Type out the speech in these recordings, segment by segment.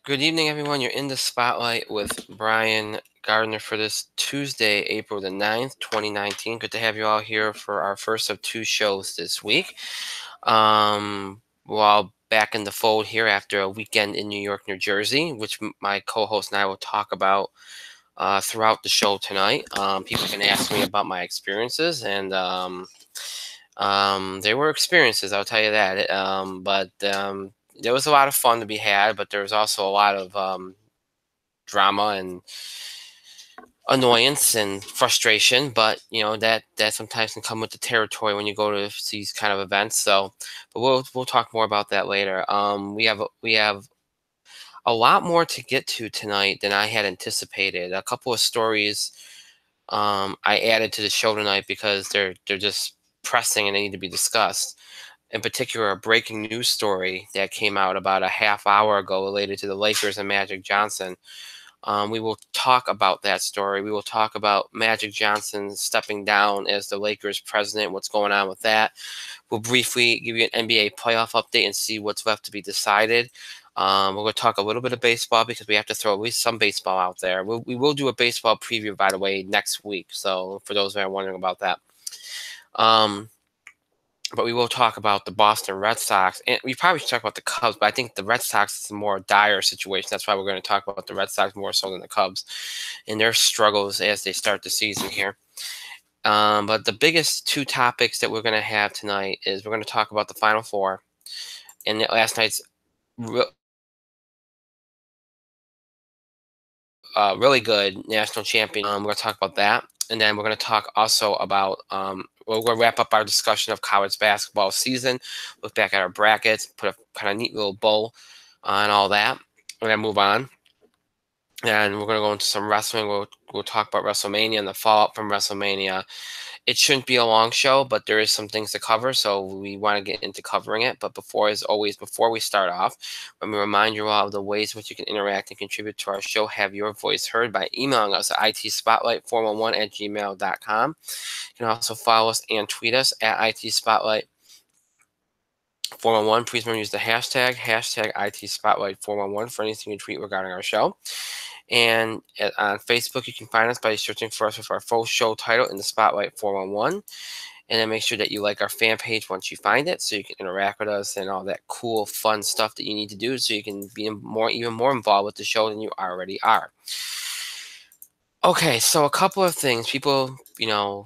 Good evening, everyone. You're in the spotlight with Brian Gardner for this Tuesday, April the 9th, 2019. Good to have you all here for our first of two shows this week. We're all back in the fold here after a weekend in New York, New Jersey, which my co-host and I will talk about throughout the show tonight. People can ask me about my experiences, and they were experiences, I'll tell you that. But there was a lot of fun to be had, but there was also a lot of drama and annoyance and frustration. But that sometimes can come with the territory when you go to these kind of events. So, but we'll talk more about that later. We have a lot more to get to tonight than I had anticipated. A couple of stories I added to the show tonight because they're just pressing and they need to be discussed. In particular, a breaking news story that came out about a half hour ago related to the Lakers and Magic Johnson. We will talk about that story. We will talk about Magic Johnson stepping down as the Lakers president, what's going on with that. We'll briefly give you an NBA playoff update and see what's left to be decided. We're going to talk a little bit of baseball because we have to throw at least some baseball out there. We will do a baseball preview, by the way, next week. So for those that are wondering about that. But we will talk about the Boston Red Sox, and we probably should talk about the Cubs, but I think the Red Sox is a more dire situation. That's why we're going to talk about the Red Sox more so than the Cubs and their struggles as they start the season here. But the biggest two topics that we're going to have tonight is we're going to talk about the Final Four and last night's really good national champion. We're going to talk about that. And then we're going to talk also about, we're going to wrap up our discussion of college basketball season, look back at our brackets, put a kind of neat little bow on all that, and then move on. And we're going to go into some wrestling. We'll talk about WrestleMania and the fallout from WrestleMania. It shouldn't be a long show, but there is some things to cover, so we want to get into covering it. But as always, before we start off, let me remind you all of the ways in which you can interact and contribute to our show. Have your voice heard by emailing us at itspotlight411@gmail.com. You can also follow us and tweet us at itspotlight411. Please remember to use the hashtag itspotlight411 for anything you tweet regarding our show. And on Facebook, you can find us by searching for us with our full show title in the Spotlight 411. And then make sure that you like our fan page once you find it so you can interact with us and all that cool, fun stuff that you need to do so you can be even more involved with the show than you already are. Okay, so a couple of things. People, have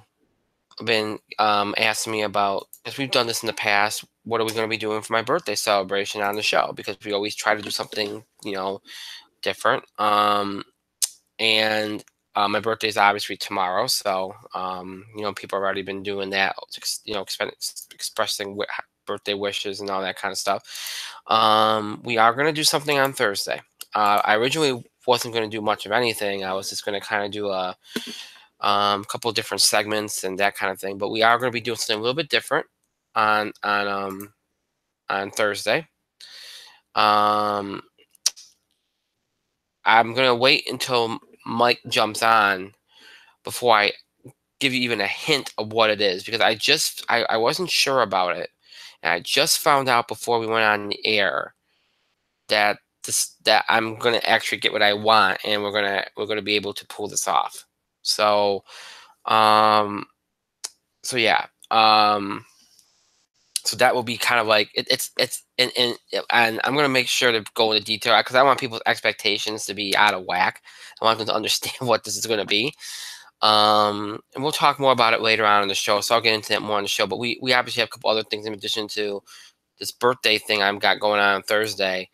been asking me about, as we've done this in the past, what are we going to be doing for my birthday celebration on the show? Because we always try to do something, different. And my birthday is obviously tomorrow, so people have already been doing that, expressing birthday wishes and all that kind of stuff. We are going to do something on Thursday. I originally wasn't going to do much of anything. I was just going to kind of do a couple of different segments and that kind of thing. But we are going to be doing something a little bit different on Thursday. I'm going to wait until Mike jumps on before I give you even a hint of what it is, because I wasn't sure about it. And I just found out before we went on the air that I'm going to actually get what I want, and we're going to be able to pull this off. So yeah. So that will be kind of like and I'm going to make sure to go into detail because I want people's expectations to be out of whack. I want them to understand what this is going to be. And we'll talk more about it later on in the show. So I'll get into that more on the show. But we obviously have a couple other things in addition to this birthday thing I've got going on Thursday.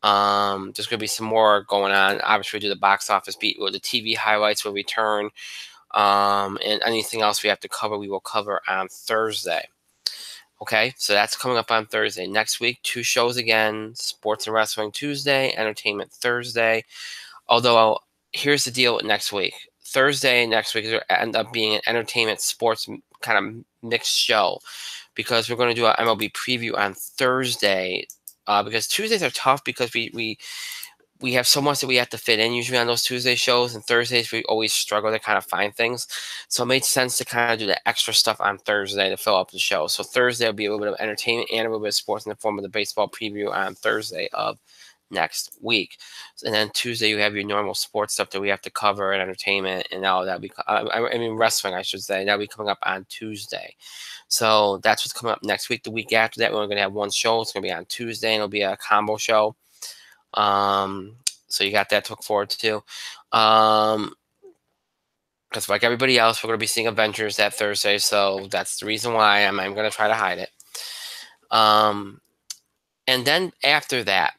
There's going to be some more going on. Obviously, we do the box office beat, or the TV highlights will return. And anything else we have to cover, we will cover on Thursday. Okay, so that's coming up on Thursday. Next week, two shows again, Sports and Wrestling Tuesday, Entertainment Thursday. Although, here's the deal with next week. Thursday next week will end up being an entertainment sports kind of mixed show because we're going to do an MLB preview on Thursday because Tuesdays are tough because we have so much that we have to fit in usually on those Tuesday shows, and Thursdays we always struggle to kind of find things. So it made sense to kind of do the extra stuff on Thursday to fill up the show. So Thursday will be a little bit of entertainment and a little bit of sports in the form of the baseball preview on Thursday of next week. And then Tuesday you have your normal sports stuff that we have to cover and entertainment and all that. I mean wrestling, I should say. That'll be coming up on Tuesday. So that's what's coming up next week. The week after that, we're going to have one show. It's going to be on Tuesday, and it'll be a combo show. So you got that to look forward to. Because like everybody else, we're going to be seeing Avengers that Thursday, so that's the reason why I'm going to try to hide it. And then after that,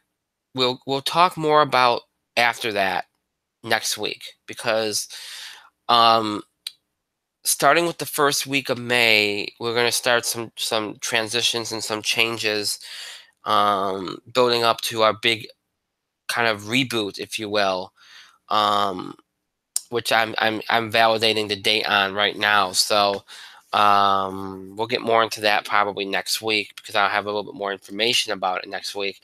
we'll talk more about after that next week, because starting with the first week of May, we're going to start some transitions and some changes, building up to our big kind of reboot, if you will, which I'm validating the date on right now. So we'll get more into that probably next week, because I'll have a little bit more information about it next week.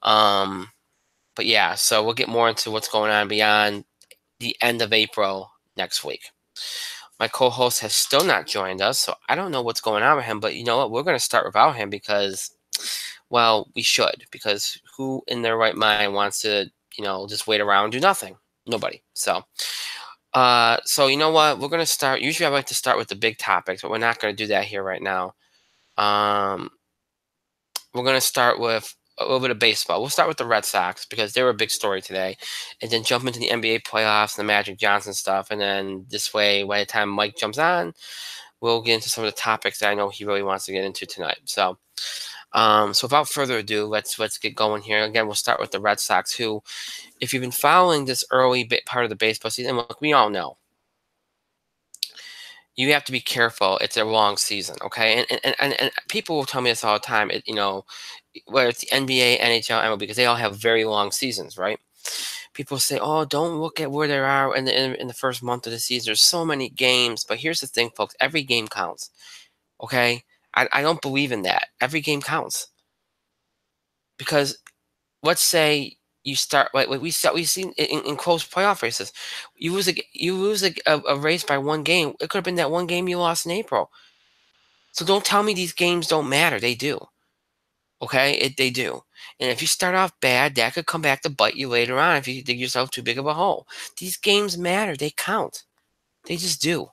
But yeah, so we'll get more into what's going on beyond the end of April next week. My co-host has still not joined us, so I don't know what's going on with him, but you know what? We're going to start without him because, well, we should, because who in their right mind wants to, just wait around and do nothing? Nobody. So you know what? We're going to start. Usually I like to start with the big topics, but we're not going to do that here right now. We're going to start with a little bit of baseball. We'll start with the Red Sox because they were a big story today, and then jump into the NBA playoffs and the Magic Johnson stuff. And then this way, by the time Mike jumps on, we'll get into some of the topics that I know he really wants to get into tonight. So, without further ado, let's get going here. Again, we'll start with the Red Sox, who, if you've been following this early part of the baseball season, look, we all know you have to be careful. It's a long season, okay? And people will tell me this all the time. Whether it's the NBA, NHL, MLB, because they all have very long seasons, right? People say, "Oh, don't look at where they are in the first month of the season. There's so many games." But here's the thing, folks: every game counts. Okay, I don't believe in that. Every game counts, because let's say you start like we've seen in close playoff races. You lose a race by one game. It could have been that one game you lost in April. So don't tell me these games don't matter. They do. Okay, they do. And if you start off bad, that could come back to bite you later on if you dig yourself too big of a hole. These games matter. They count. They just do.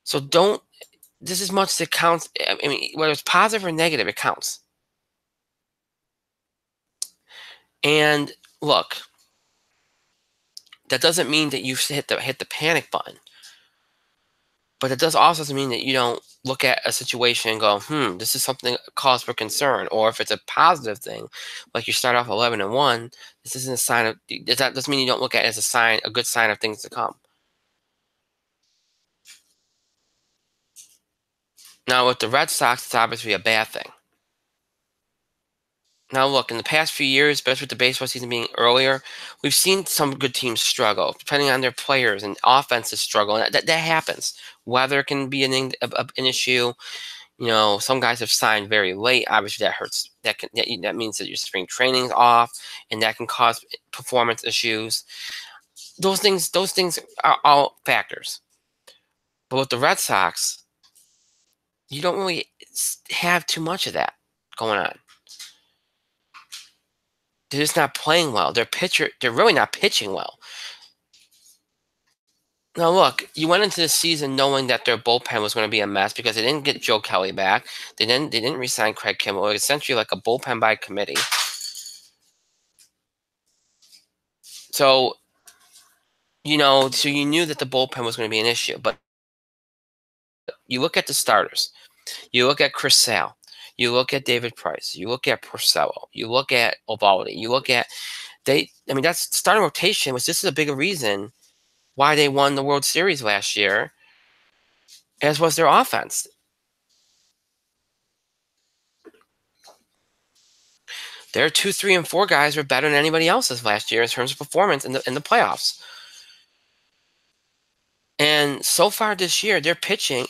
So don't, this as much as it counts. I mean, whether it's positive or negative, it counts. And look, that doesn't mean that you hit the panic button. But it doesn't mean that you don't look at a situation and go, this is something cause for concern. Or if it's a positive thing, like you start off 11-1, this isn't a sign of. That doesn't mean you don't look at it as a good sign of things to come. Now with the Red Sox, it's obviously a bad thing. Now look, in the past few years, especially with the baseball season being earlier, we've seen some good teams struggle, depending on their players, and offenses struggle, and that happens. Weather can be an issue. Some guys have signed very late. Obviously, that hurts. That means that your spring training's off, and that can cause performance issues. Those things are all factors. But with the Red Sox, you don't really have too much of that going on. They're just not playing well. They're really not pitching well. Now, look, you went into the season knowing that their bullpen was going to be a mess because they didn't get Joe Kelly back. They didn't re-sign Craig Kimball. It was essentially like a bullpen by committee. So, so you knew that the bullpen was going to be an issue. But you look at the starters. You look at Chris Sale. You look at David Price. You look at Porcello. You look at Ovaldi. You look at that's starting rotation. This is a bigger reason why they won the World Series last year, as was their offense. Their 2, 3, and 4 guys were better than anybody else's last year in terms of performance in the playoffs. And so far this year, their pitching,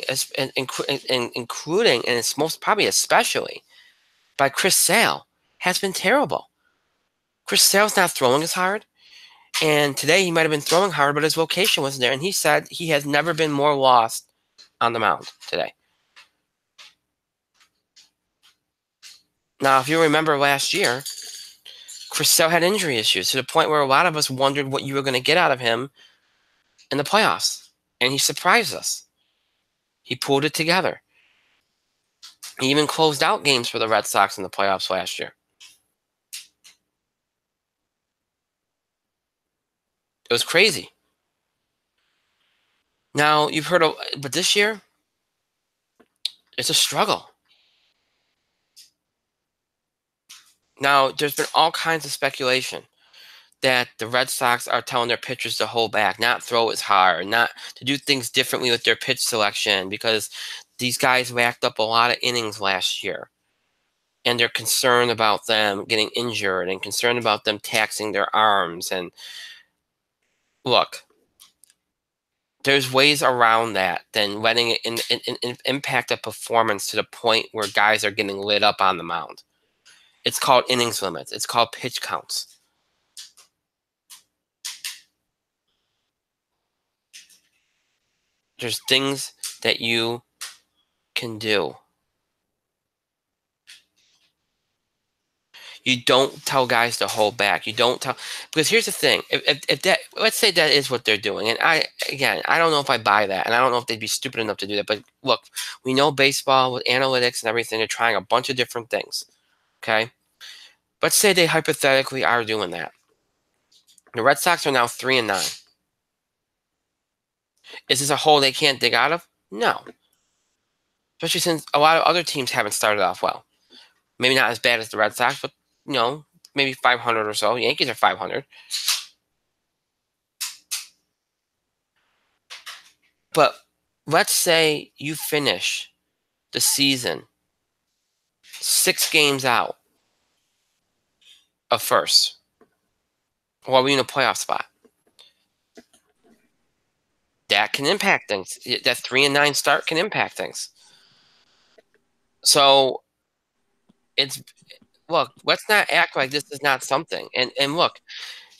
including and it's most probably especially by Chris Sale, has been terrible. Chris Sale's not throwing as hard. And today he might have been throwing hard, but his location wasn't there. And he said he has never been more lost on the mound today. Now, if you remember last year, Chris Sale had injury issues to the point where a lot of us wondered what you were going to get out of him in the playoffs. And he surprised us. He pulled it together. He even closed out games for the Red Sox in the playoffs last year. It was crazy. Now, you've heard of, but this year, it's a struggle. Now, there's been all kinds of speculation that the Red Sox are telling their pitchers to hold back, not throw as hard, not to do things differently with their pitch selection because these guys racked up a lot of innings last year. And they're concerned about them getting injured and concerned about them taxing their arms. And look, there's ways around that than letting it impact a performance to the point where guys are getting lit up on the mound. It's called innings limits. It's called pitch counts. There's things that you can do. You don't tell guys to hold back. You don't tell, because here's the thing: if that, let's say that is what they're doing, and I don't know if I buy that, and I don't know if they'd be stupid enough to do that. But look, we know baseball with analytics and everything. They're trying a bunch of different things. Okay, let's say they hypothetically are doing that. The Red Sox are now 3-9. Is this a hole they can't dig out of? No, especially since a lot of other teams haven't started off well. Maybe not as bad as the Red Sox, but maybe 500 or so. Yankees are 500. But let's say you finish the season 6 games out of first, while we're in a playoff spot. That can impact things. That 3-9 start can impact things. So it's look. Let's not act like this is not something. And look,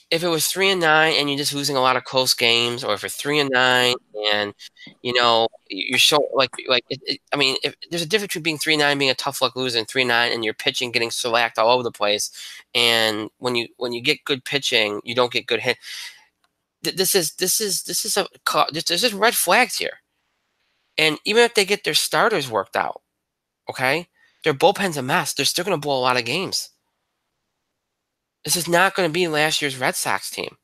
if it was 3-9 and you're just losing a lot of close games, or if it's 3-9 and you're so I mean, if there's a difference between being 3-9 being a tough luck loser and 3-9 and you're pitching getting shellacked all over the place, and when you get good pitching, you don't get good hit. This is there's red flags here, and even if they get their starters worked out, okay, their bullpen's a mess. They're still going to blow a lot of games. This is not going to be last year's Red Sox team.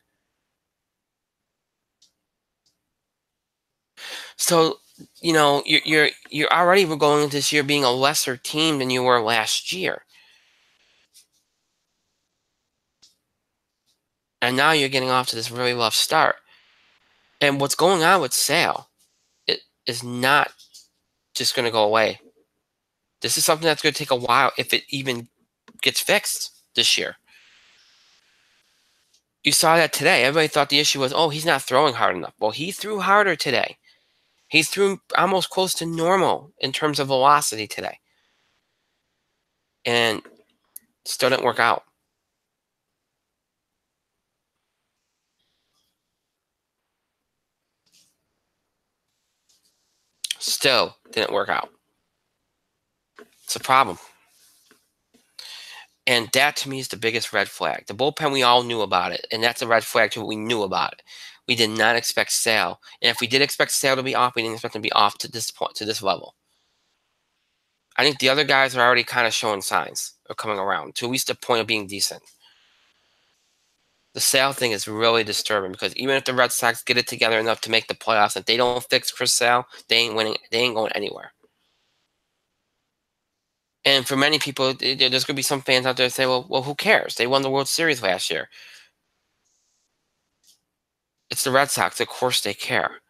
So, you're already going into this year being a lesser team than you were last year. And now you're getting off to this really rough start. And what's going on with Sale, it is not just going to go away. This is something that's going to take a while if it even gets fixed this year. You saw that today. Everybody thought the issue was, oh, he's not throwing hard enough. Well, he threw harder today. He threw almost close to normal in terms of velocity today. And still didn't work out. Still didn't work out. It's a problem. And that, to me, is the biggest red flag. The bullpen, we all knew about it, and that's a red flag to what we knew about it. We did not expect Sale. And if we did expect Sale to be off, we didn't expect him to be off to this point, to this level. I think the other guys are already kind of showing signs of coming around, to at least the point of being decent. The Sale thing is really disturbing, because even if the Red Sox get it together enough to make the playoffs, if they don't fix Chris Sale, they ain't winning. They ain't going anywhere. And for many people, there's going to be some fans out there that say, well, who cares? They won the World Series last year. It's the Red Sox. Of course they care.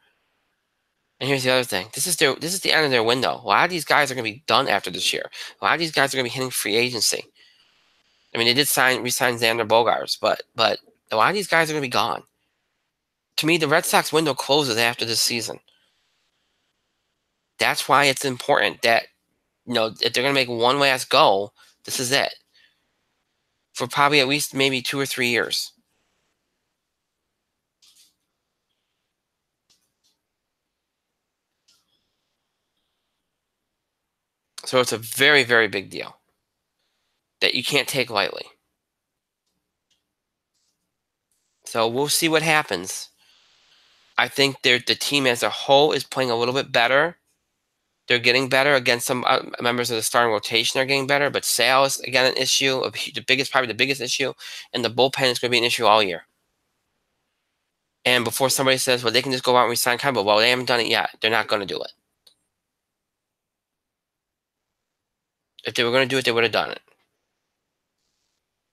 And here's the other thing. This is the end of their window. A lot of these guys are going to be done after this year. A lot of these guys are going to be hitting free agency. I mean, they did re-sign Xander Bogaerts, but a lot of these guys are going to be gone. To me, the Red Sox window closes after this season. That's why it's important that, if they're going to make one last go, this is it. For probably at least maybe 2 or 3 years. So it's a very, very big deal that you can't take lightly. So we'll see what happens. I think the team as a whole is playing a little bit better. They're getting better against some members of the starting rotation are getting better, but Sale's again an issue. Probably the biggest issue, and the bullpen is going to be an issue all year. And before somebody says, well, they can just go out and resign Campbell, well, they haven't done it yet. They're not going to do it. If they were going to do it, they would have done it.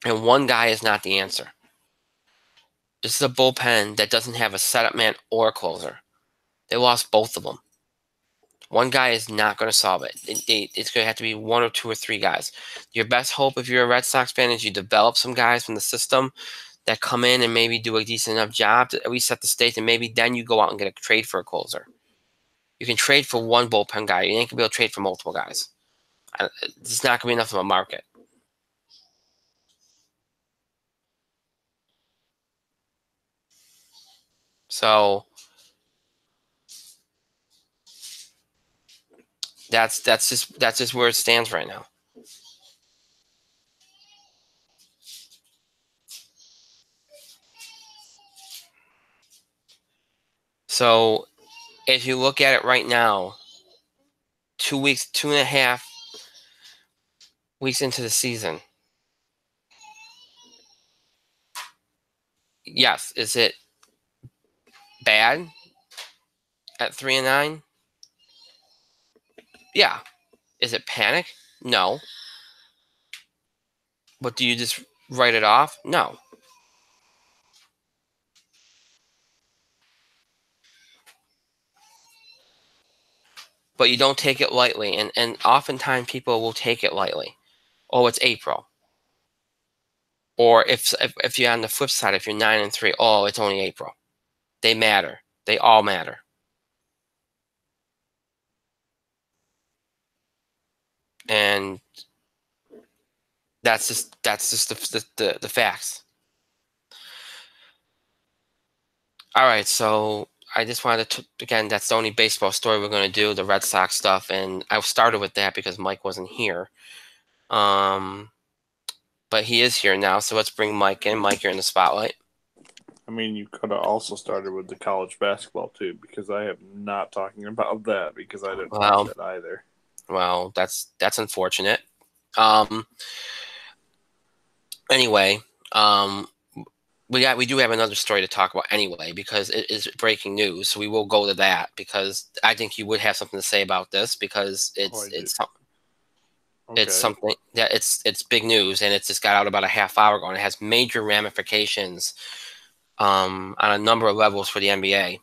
And one guy is not the answer. This is a bullpen that doesn't have a setup man or a closer. They lost both of them. One guy is not going to solve it. It's going to have to be one or two or three guys. Your best hope if you're a Red Sox fan is you develop some guys from the system that come in and maybe do a decent enough job to at least set the stage, and maybe then you go out and get a trade for a closer. You can trade for one bullpen guy. You ain't going to be able to trade for multiple guys. It's not going to be enough of a market. So that's just where it stands right now. So if you look at it right now, 2.5 weeks into the season, yes, is it bad at 3-9? Yeah. Is it panic? No. But do you just write it off? No. But you don't take it lightly, and oftentimes people will take it lightly. Oh, it's April. Or if you're on the flip side, if you're 9-3, oh, it's only April. They matter. They all matter. And that's just the facts. All right, so I just wanted to again, that's the only baseball story we're going to do, the Red Sox stuff, and I started with that because Mike wasn't here. But he is here now, so let's bring Mike in. Mike, you're in the spotlight. I mean, you could have also started with the college basketball too, because I am not talking about that because I didn't watch that either. Well, that's unfortunate. Anyway, we do have another story to talk about anyway because it is breaking news. So we will go to that because I think you would have something to say about this because it's something that it's big news and it's just got out about a half hour ago and it has major ramifications on a number of levels for the NBA.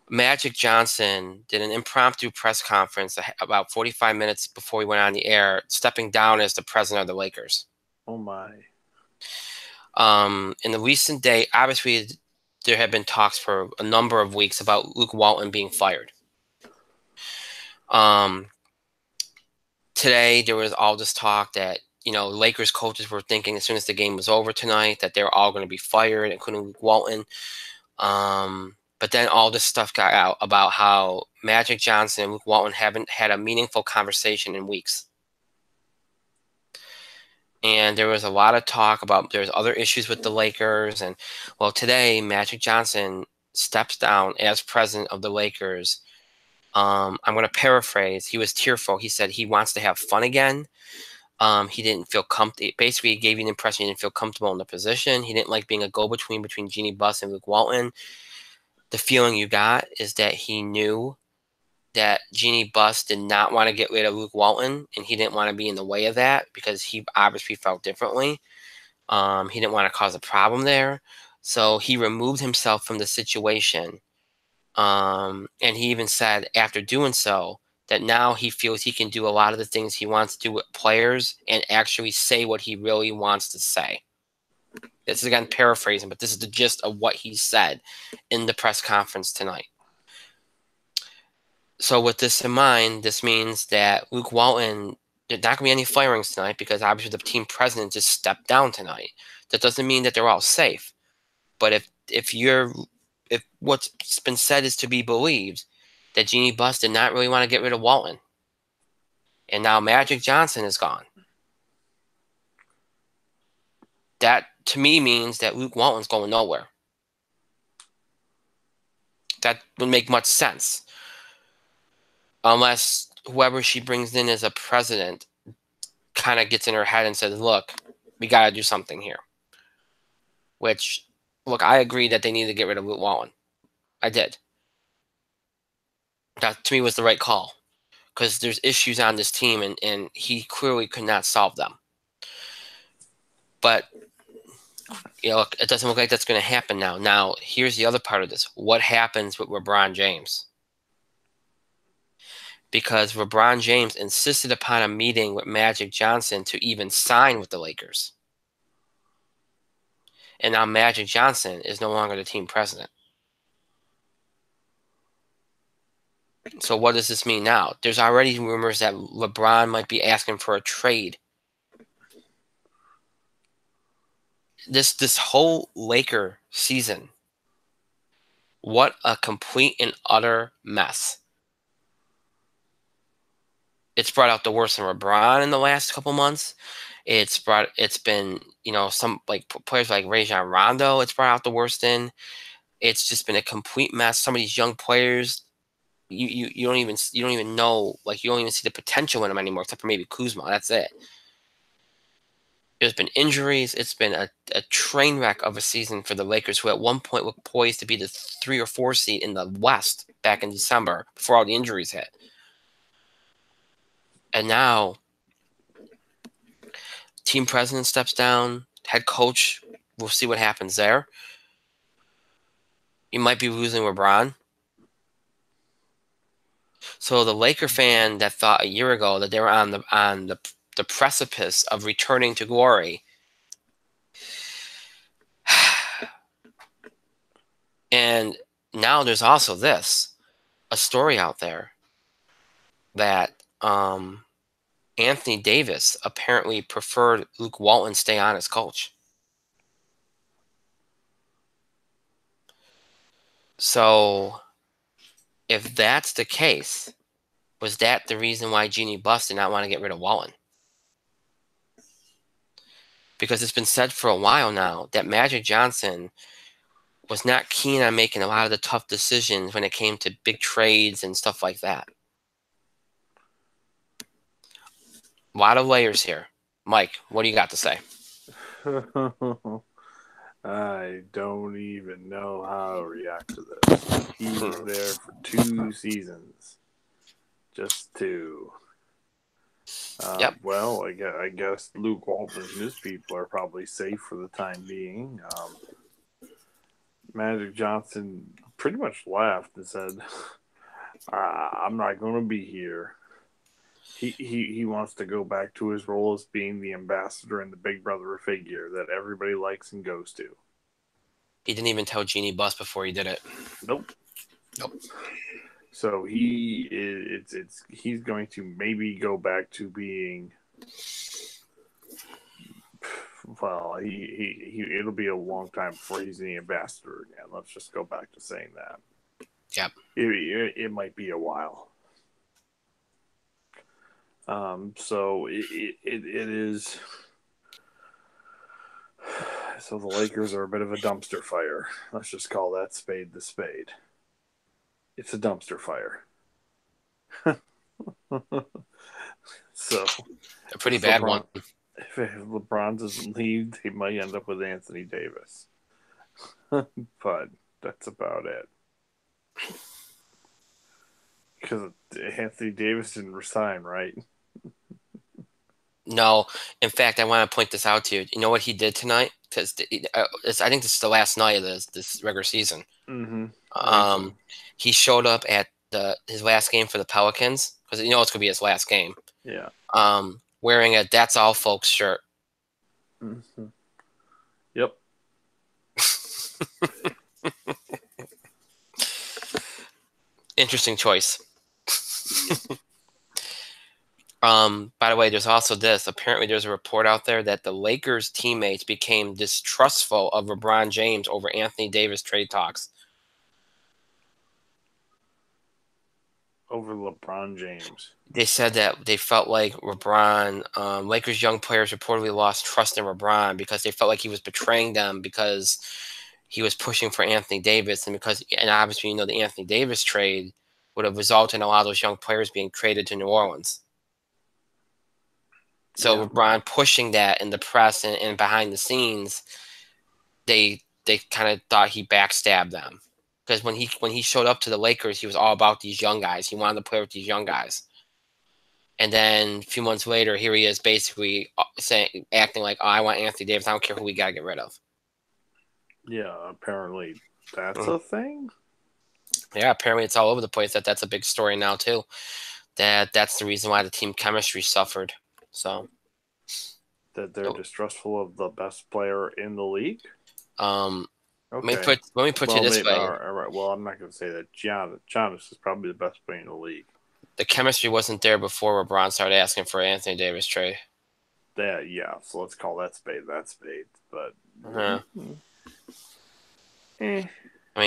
Magic Johnson did an impromptu press conference about 45 minutes before he went on the air, stepping down as the president of the Lakers. Oh my. In the recent day, obviously there have been talks for a number of weeks about Luke Walton being fired. Today there was all this talk that Lakers coaches were thinking as soon as the game was over tonight that they were all going to be fired, including Luke Walton. But then all this stuff got out about how Magic Johnson and Luke Walton haven't had a meaningful conversation in weeks. And there was a lot of talk about there's other issues with the Lakers. And, well, today Magic Johnson steps down as president of the Lakers. I'm going to paraphrase. He was tearful. He said he wants to have fun again. He didn't feel comfortable. Basically, he gave you an impression he didn't feel comfortable in the position. He didn't like being a go-between between Jeannie Buss and Luke Walton. The feeling you got is that he knew that Jeannie Buss did not want to get rid of Luke Walton, and he didn't want to be in the way of that because he obviously felt differently. He didn't want to cause a problem there. So he removed himself from the situation. And he even said after doing so that now he feels he can do a lot of the things he wants to do with players and actually say what he really wants to say. This is again paraphrasing, but this is the gist of what he said in the press conference tonight. So with this in mind, this means that Luke Walton, there's not going to be any firings tonight because obviously the team president just stepped down tonight. That doesn't mean that they're all safe. But if what's been said is to be believed, that Jeannie Buss did not really want to get rid of Walton. And now Magic Johnson is gone. to me means that Luke Walton's going nowhere. That would make much sense. Unless whoever she brings in as a president kind of gets in her head and says, look, we got to do something here. Which, look, I agree that they need to get rid of Luke Walton. I did. That, to me, was the right call. Because there's issues on this team, and he clearly could not solve them. But, look, it doesn't look like that's going to happen now. Now, here's the other part of this. What happens with LeBron James? Because LeBron James insisted upon a meeting with Magic Johnson to even sign with the Lakers. And now Magic Johnson is no longer the team president. So what does this mean now? There's already rumors that LeBron might be asking for a trade. This whole Laker season, what a complete and utter mess. It's brought out the worst in LeBron in the last couple months. It's been, some like players like Rajon Rondo, it's brought out the worst in. It's just been a complete mess. Some of these young players, you don't even know, like, you don't even see the potential in them anymore, except for maybe Kuzma. That's it. There's been injuries. It's been a train wreck of a season for the Lakers, who at one point were poised to be the 3 or 4 seed in the West back in December before all the injuries hit. And now, team president steps down, head coach, we'll see what happens there. You might be losing LeBron. So the Laker fan that thought a year ago that they were on the precipice of returning to glory, and now there's also a story out there that Anthony Davis apparently preferred Luke Walton stay on as coach. So if that's the case, was that the reason why Jeannie Buss did not want to get rid of Walton? Because it's been said for a while now that Magic Johnson was not keen on making a lot of the tough decisions when it came to big trades and stuff like that. A lot of layers here. Mike, what do you got to say? I don't even know how to react to this. He was there for 2 seasons. Just 2. Yep. Well, I guess Luke Walton and his people are probably safe for the time being. Magic Johnson pretty much laughed and said, I'm not going to be here. He wants to go back to his role as being the ambassador and the big brother figure that everybody likes and goes to. He didn't even tell Jeannie Buss before he did it. Nope. So he's going to maybe go back to being, well, it'll be a long time before he's the ambassador again. Let's just go back to saying that. Yep. It might be a while. So it is. So the Lakers are a bit of a dumpster fire. Let's just call that spade the spade. It's a dumpster fire. So a pretty bad one. If LeBron doesn't leave, they might end up with Anthony Davis. But that's about it. Because Anthony Davis didn't resign, right? No. In fact, I want to point this out to you. You know what he did tonight? Because I think this is the last night of this regular season. Mm-hmm. He showed up at his last game for the Pelicans, because it's going to be his last game. Yeah. Wearing a "That's All Folks" shirt. Mm-hmm. Yep. Interesting choice. By the way, there's also this. Apparently, there's a report out there that the Lakers teammates became distrustful of LeBron James over Anthony Davis trade talks. over LeBron James. They said that they felt like Lakers young players reportedly lost trust in LeBron because they felt like he was betraying them because he was pushing for Anthony Davis, and obviously the Anthony Davis trade would have resulted in a lot of those young players being traded to New Orleans. So Yeah. LeBron pushing that in the press and behind the scenes, they kind of thought he backstabbed them because when he showed up to the Lakers, he was all about these young guys. He wanted to play with these young guys. And then a few months later, here he is basically acting like, oh, I want Anthony Davis. I don't care who we got to get rid of. Yeah, apparently that's a thing. Yeah, apparently it's all over the place. That's a big story now too. That's the reason why the team chemistry suffered. So That they're distrustful of the best player in the league. um, Okay. let me put you this way. All right. Well, I'm not going to say that. Giannis is probably the best player in the league. The chemistry wasn't there before LeBron started asking for Anthony Davis trade. Yeah. So let's call that spade. But I mean,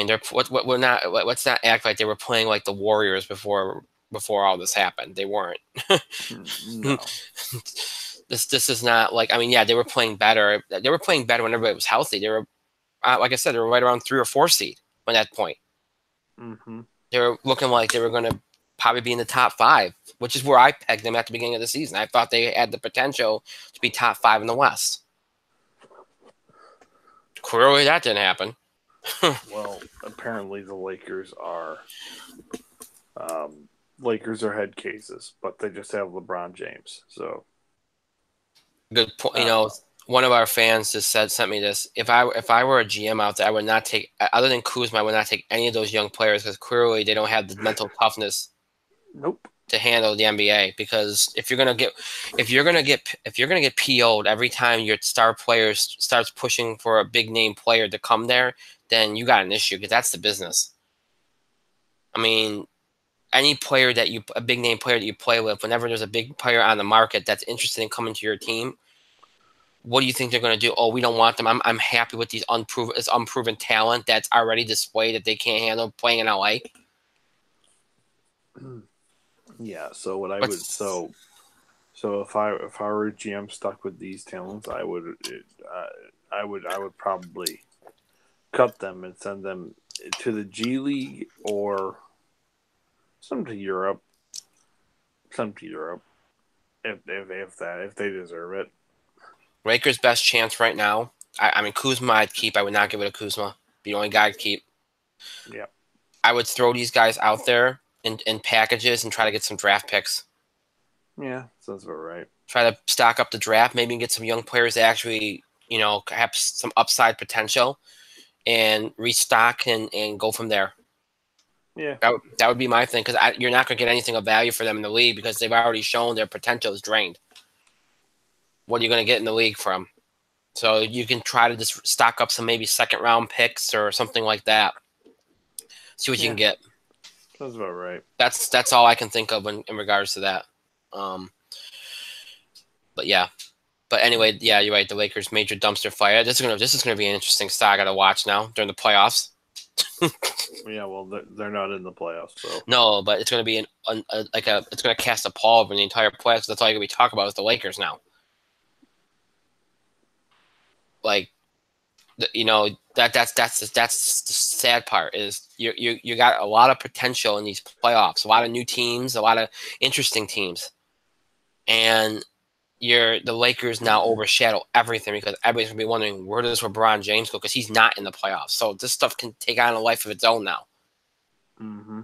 let's not act like they were playing like the Warriors before all this happened. They weren't. No. This is not like, I mean, yeah, they were playing better. They were playing better when everybody was healthy. They were, like I said, they were right around 3 or 4 seed at that point. Mm-hmm. They were looking like they were going to probably be in the top 5, which is where I pegged them at the beginning of the season. I thought they had the potential to be top 5 in the West. Clearly, that didn't happen. Well, apparently the Lakers are head cases, but they just have LeBron James. So good point. One of our fans just sent me this. If I were a GM out there, I would not take, other than Kuzma, I would not take any of those young players because clearly they don't have the mental toughness. Nope. To handle the NBA, because if you're gonna get PO'd every time your star player starts pushing for a big name player to come there, then you got an issue because that's the business. I mean, any player a big name player that you play with, whenever there's a big player on the market that's interested in coming to your team, what do you think they're going to do? Oh, we don't want them. I'm happy with this unproven talent that's already displayed that they can't handle playing in LA. Yeah. So what I would if I were a GM stuck with these talents, I would probably cut them and send them to the G League or some to Europe. If they deserve it. Lakers' best chance right now. I mean, Kuzma I'd keep. I would not give it to Kuzma. The only guy I'd keep. Yeah. I would throw these guys out there in packages and try to get some draft picks. Yeah, sounds about right. Try to stock up the draft, maybe get some young players that actually, have some upside potential, and restock and go from there. Yeah. That would be my thing, because you're not going to get anything of value for them in the league because they've already shown their potential is drained. What are you going to get in the league from? So you can try to just stock up some maybe second-round picks or something like that. See what you can get. Sounds about right. That's all I can think of in regards to that. But yeah. But anyway, yeah, you're right. The Lakers' major dumpster fire. This is gonna be an interesting saga to watch now during the playoffs. Yeah, well, they're not in the playoffs, so no, but it's gonna be it's gonna cast a pall over the entire playoffs. That's all you're gonna be talking about is the Lakers now. Like, that's the sad part is you got a lot of potential in these playoffs, a lot of new teams, a lot of interesting teams, and the Lakers now overshadow everything because everybody's gonna be wondering where does LeBron James go because he's not in the playoffs. So this stuff can take on a life of its own now. Mm-hmm.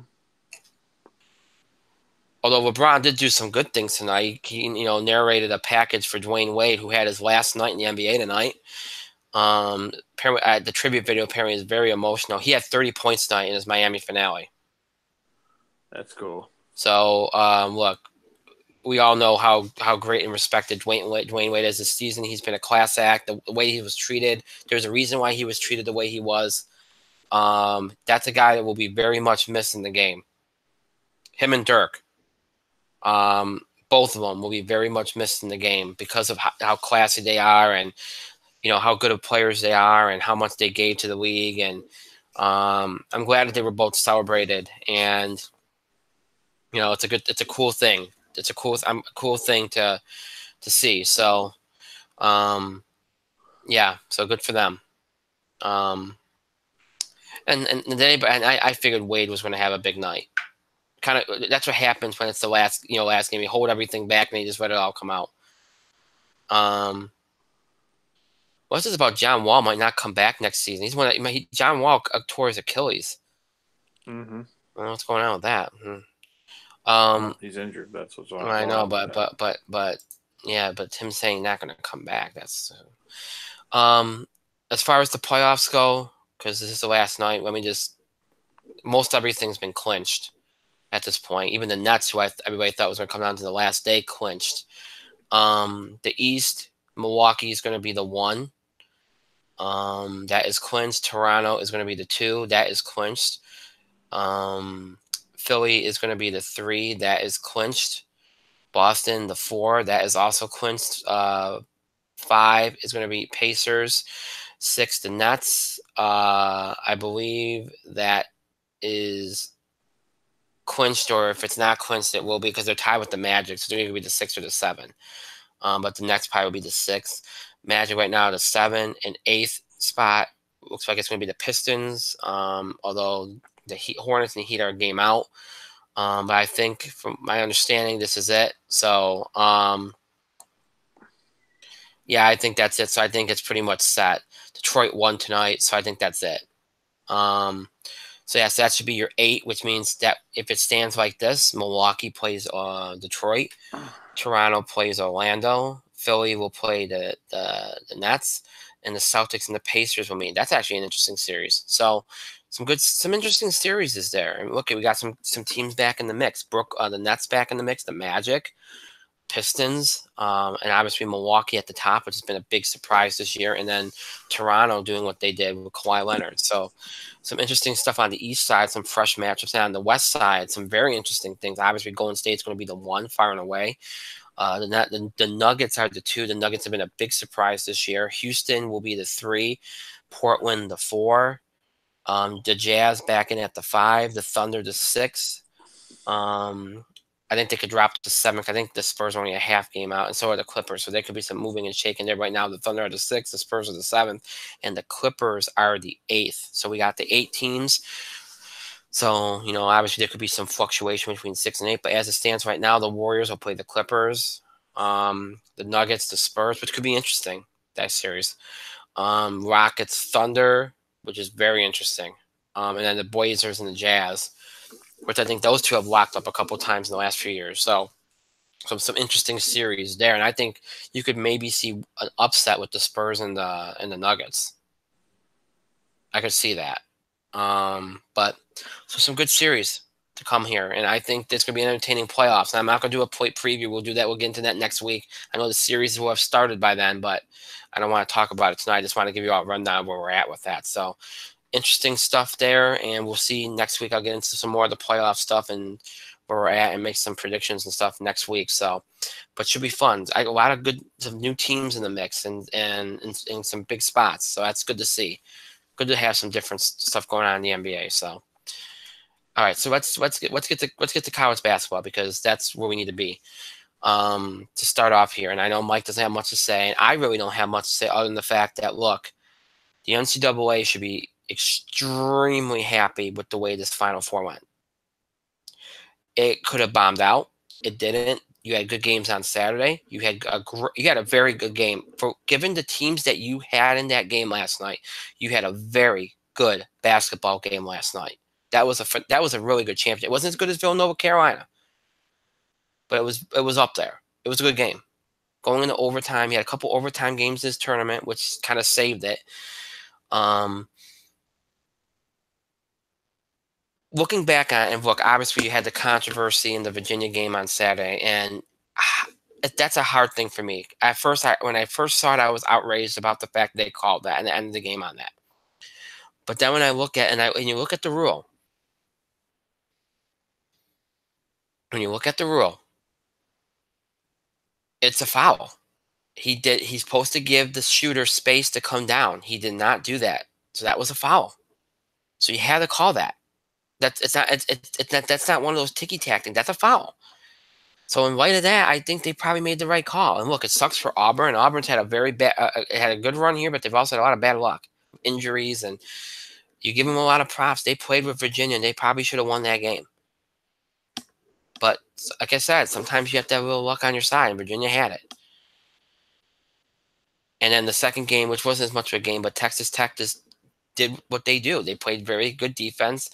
Although LeBron did do some good things tonight, he narrated a package for Dwayne Wade, who had his last night in the NBA tonight. Apparently, the tribute video apparently is very emotional. He had 30 points tonight in his Miami finale. That's cool. So look. We all know how great and respected Dwayne Wade is this season. He's been a class act. The way he was treated, there's a reason why he was treated the way he was. That's a guy that will be very much missed in the game. Him and Dirk, both of them will be very much missed in the game because of how classy they are and how good of players they are and how much they gave to the league. And I'm glad that they were both celebrated. And it's a cool thing. It's a cool thing to see. So, yeah, so good for them. And I figured Wade was going to have a big night. Kind of that's what happens when it's the last game. You hold everything back and you just let it all come out. What's this about John Wall might not come back next season? John Wall tore his Achilles. Mm-hmm. I don't know what's going on with that. Well, he's injured. That's what's going on. I know, but yeah, but him saying not going to come back. That's as far as the playoffs go, because this is the last night. Most everything's been clinched at this point. Even the Nets, who everybody thought was going to come down to the last day, clinched. The East, Milwaukee is going to be the 1. That is clinched. Toronto is going to be the 2. That is clinched. Philly is going to be the 3. That is clinched. Boston, the 4. That is also clinched. 5 is going to be Pacers. 6, the Nets. I believe that is clinched, or if it's not clinched, it will be because they're tied with the Magic. So they're going to be the 6 or the 7. But the next probably will be the 6. Magic right now the 7 and 8th spot. Looks like it's going to be the Pistons. Although the Hornets and the Heat are a game out. But I think from my understanding, this is it. So, yeah, I think that's it. So I think it's pretty much set. Detroit won tonight, so I think that's it. So yes, that should be your 8, which means that if it stands like this, Milwaukee plays Detroit, Toronto plays Orlando, Philly will play the Nets, and the Celtics and the Pacers will meet. That's actually an interesting series. So some interesting series is there. And look, we got some teams back in the mix. The Nets back in the mix, the Magic, Pistons, and obviously Milwaukee at the top, which has been a big surprise this year, and then Toronto doing what they did with Kawhi Leonard. So some interesting stuff on the east side, some fresh matchups, and on the west side, some very interesting things. Obviously, Golden State's going to be the 1 far and away. The Nuggets are the 2. The Nuggets have been a big surprise this year. Houston will be the 3, Portland the 4, the Jazz back in at the 5, the Thunder the 6. I think they could drop to 7th. I think the Spurs are only a half game out, and so are the Clippers. So there could be some moving and shaking there. Right now, the Thunder are the 6th, the Spurs are the 7th, and the Clippers are the 8th. So we got the 8 teams. So, obviously there could be some fluctuation between 6 and 8, but as it stands right now, the Warriors will play the Clippers, the Nuggets, the Spurs, which could be interesting, that series. Rockets, Thunder, which is very interesting. And then the Blazers and the Jazz, which I think those two have locked up a couple times in the last few years. So some interesting series there. And I think you could maybe see an upset with the Spurs and the Nuggets. I could see that. But so some good series to come here. And I think there's going to be an entertaining playoffs. And I'm not going to do a preview. We'll do that. We'll get into that next week. I know the series will have started by then, but I don't want to talk about it tonight. I just want to give you all a rundown of where we're at with that. So interesting stuff there, and we'll see next week. I'll get into some more of the playoff stuff and where we're at and make some predictions and stuff next week. So, but should be fun. A lot of some new teams in the mix and some big spots. So that's good to see. Good to have some different stuff going on in the NBA. So, all right. So let's get to college basketball, because that's where we need to be to start off here. And I know Mike doesn't have much to say, and I really don't have much to say other than the fact that, look, the NCAA should be extremely happy with the way this Final Four went. It could have bombed out. It didn't. You had good games on Saturday. You had a very good game. Given the teams that you had in that game last night, you had a very good basketball game last night. That was a really good championship. It wasn't as good as Villanova, Carolina, but it was up there. It was a good game. Going into overtime, you had a couple overtime games this tournament, which kind of saved it. Looking back on it, and look, obviously you had the controversy in the Virginia game on Saturday, and that's a hard thing for me. At first, when I first saw it, I was outraged about the fact they called that and ended the game on that. But then when I look at and you look at the rule, it's a foul. He's supposed to give the shooter space to come down. He did not do that, so that was a foul. So you had to call that. That's not one of those ticky tack things. That's a foul. So in light of that, I think they probably made the right call. And look, it sucks for Auburn. Auburn's had a very bad, had a good run here, but they've also had a lot of bad luck, injuries, and you give them a lot of props. They played with Virginia, and they probably should have won that game. But like I said, sometimes you have to have a little luck on your side, and Virginia had it. And then the second game, which wasn't as much of a game, but Texas Tech just did what they do. They played very good defense,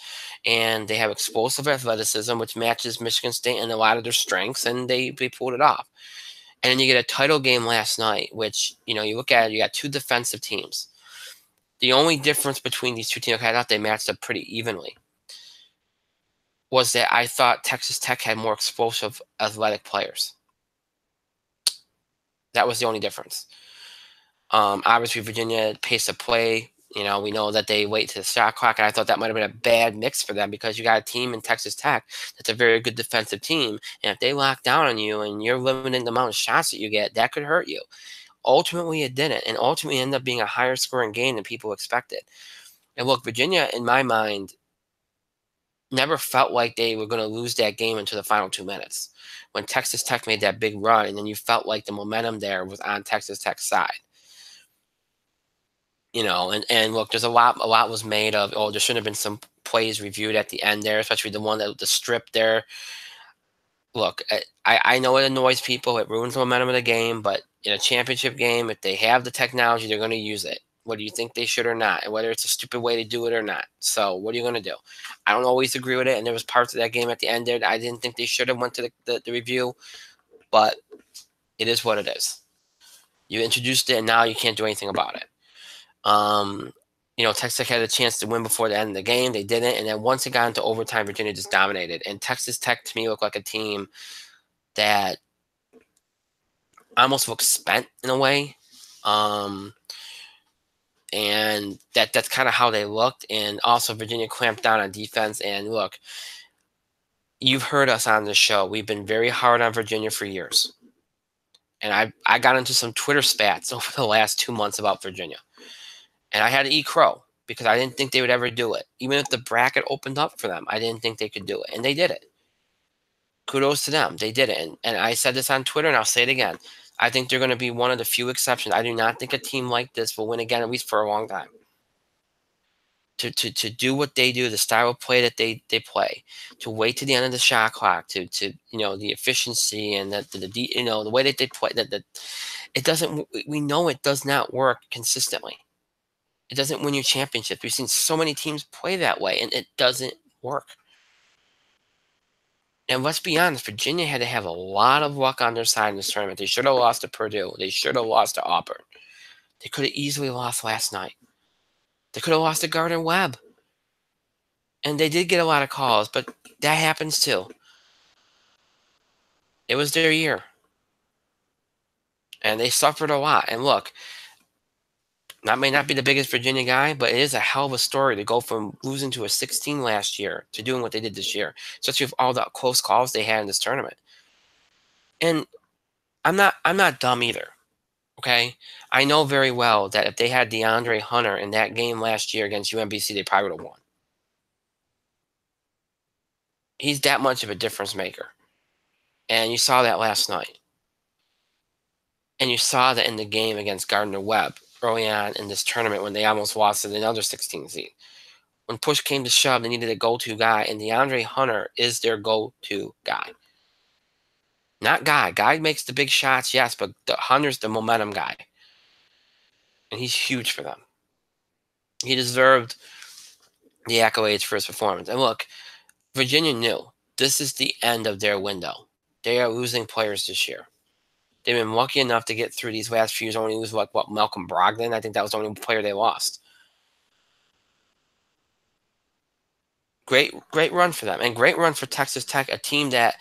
and they have explosive athleticism, which matches Michigan State and a lot of their strengths, and they pulled it off. And then you get a title game last night, which, you look at it, you got two defensive teams. The only difference between these two teams, I thought they matched up pretty evenly, was that I thought Texas Tech had more explosive athletic players. That was the only difference. Obviously, Virginia pace of play. We know that they wait to the shot clock, and I thought that might have been a bad mix for them because you got a team in Texas Tech that's a very good defensive team, and if they lock down on you and you're limiting the amount of shots that you get, that could hurt you. Ultimately, it didn't, and ultimately ended up being a higher scoring game than people expected. And look, Virginia, in my mind, never felt like they were going to lose that game into the final 2 minutes. When Texas Tech made that big run, and then you felt like the momentum there was on Texas Tech's side. And look, there's a lot was made of, there should have been some plays reviewed at the end there, especially the one that the strip there. Look, I know it annoys people, it ruins the momentum of the game, but in a championship game, if they have the technology, they're going to use it, whether you think they should or not, and whether it's a stupid way to do it or not. So what are you going to do? I don't always agree with it, and there was parts of that game at the end there that I didn't think they should have went to the review, but it is what it is. You introduced it, and now you can't do anything about it. Texas Tech had a chance to win before the end of the game. They didn't. And then once it got into overtime, Virginia just dominated. And Texas Tech, to me, looked like a team that almost looked spent in a way. And that's kind of how they looked. And also, Virginia clamped down on defense. And look, you've heard us on this show. We've been very hard on Virginia for years. And I got into some Twitter spats over the last 2 months about Virginia. And I had to eat crow because I didn't think they would ever do it. Even if the bracket opened up for them, I didn't think they could do it. And they did it. Kudos to them. They did it. And I said this on Twitter, and I'll say it again. I think they're going to be one of the few exceptions. I do not think a team like this will win again, at least for a long time. To do what they do, the style of play that they play, to wait to the end of the shot clock, to the efficiency and the way that they play, that it doesn't. We know it does not work consistently. It doesn't win you championships. We've seen so many teams play that way, and it doesn't work. And let's be honest, Virginia had to have a lot of luck on their side in this tournament. They should have lost to Purdue. They should have lost to Auburn. They could have easily lost last night. They could have lost to Gardner-Webb. And they did get a lot of calls, but that happens too. It was their year. And they suffered a lot. And look, that may not be the biggest Virginia guy, but it is a hell of a story to go from losing to a 16 last year to doing what they did this year, especially with all the close calls they had in this tournament. And I'm not dumb either. Okay, I know very well that if they had DeAndre Hunter in that game last year against UMBC, they probably would have won. He's that much of a difference maker, and you saw that last night. And you saw that in the game against Gardner-Webb early on in this tournament when they almost lost to another 16 seed. When push came to shove, they needed a go-to guy, and DeAndre Hunter is their go-to guy. Not Guy. Guy makes the big shots, yes, but Hunter's the momentum guy. And he's huge for them. He deserved the accolades for his performance. And look, Virginia knew this is the end of their window. They are losing players this year. They've been lucky enough to get through these last few years. Only lose Malcolm Brogdon. I think that was the only player they lost. Great run for them, and great run for Texas Tech, a team that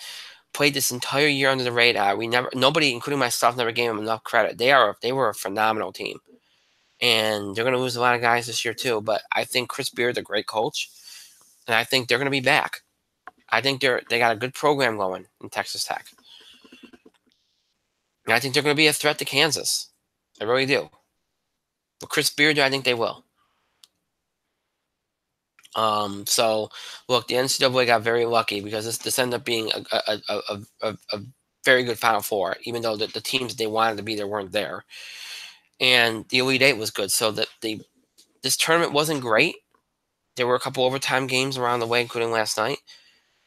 played this entire year under the radar. Nobody, including myself, never gave them enough credit. They were a phenomenal team, and they're going to lose a lot of guys this year too. But I think Chris Beard's a great coach, and I think they're going to be back. I think they got a good program going in Texas Tech. And I think they're going to be a threat to Kansas. I really do. But Chris Beard, I think they will. So look, the NCAA got very lucky because this ended up being a very good Final Four, even though the teams they wanted to be there weren't there, and the Elite Eight was good. So that this tournament wasn't great. There were a couple overtime games around the way, including last night,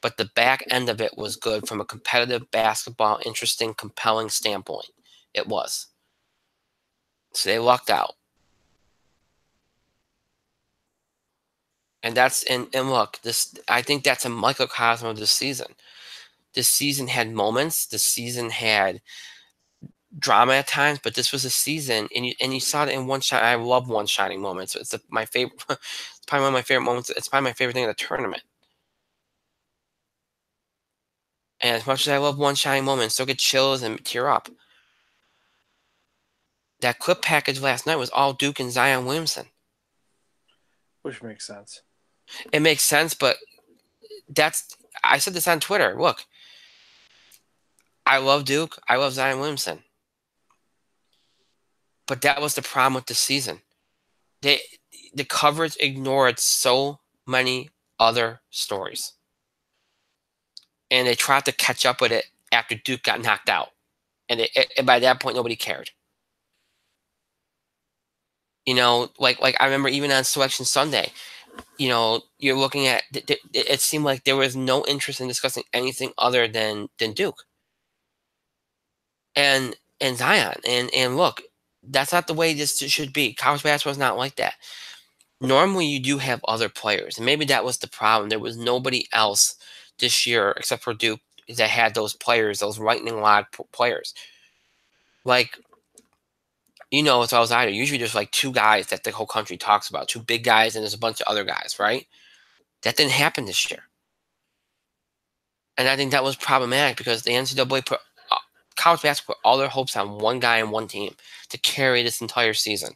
but the back end of it was good from a competitive basketball, interesting, compelling standpoint. It was. So they lucked out. And look, this I think that's a microcosm of this season. This season had moments. This season had drama at times, but this was a season, and you saw it in one shot. I love one shining moments. It's my favorite. It's probably one of my favorite moments. It's probably my favorite thing in the tournament. And as much as I love one shining moment, still get chills and tear up. That clip package last night was all Duke and Zion Williamson. Which makes sense. It makes sense, but I said this on Twitter. Look, I love Duke. I love Zion Williamson. But that was the problem with the season. The coverage ignored so many other stories. And they tried to catch up with it after Duke got knocked out. And by that point, nobody cared. Like I remember even on Selection Sunday, you're looking at it seemed like there was no interest in discussing anything other than Duke and Zion. And look, that's not the way this should be. College basketball is not like that. Normally, you do have other players, and maybe that was the problem. There was nobody else this year except for Duke that had those players, those lightning rod players. Like, it's all I do. Usually, there's like two guys that the whole country talks about, two big guys, and there's a bunch of other guys, right? That didn't happen this year. And I think that was problematic because the NCAA put college basketball put all their hopes on one guy and one team to carry this entire season.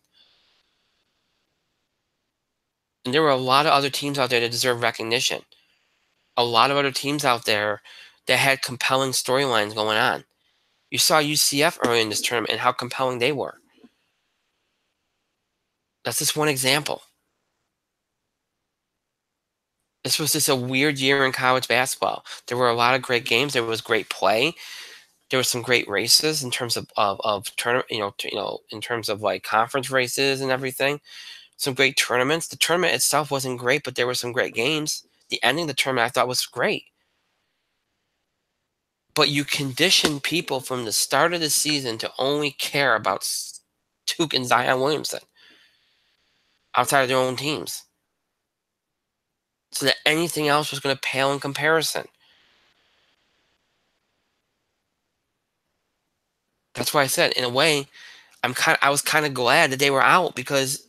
And there were a lot of other teams out there that deserve recognition. A lot of other teams out there that had compelling storylines going on. You saw UCF early in this tournament and how compelling they were. That's just one example. This was just a weird year in college basketball. There were a lot of great games. There was great play. There were some great races in terms of tournament, in terms of like conference races and everything. Some great tournaments. The tournament itself wasn't great, but there were some great games. The ending of the tournament I thought was great. But you condition people from the start of the season to only care about Duke and Zion Williamson outside of their own teams, so that anything else was going to pale in comparison. That's why I said, in a way, I was kind of glad that they were out because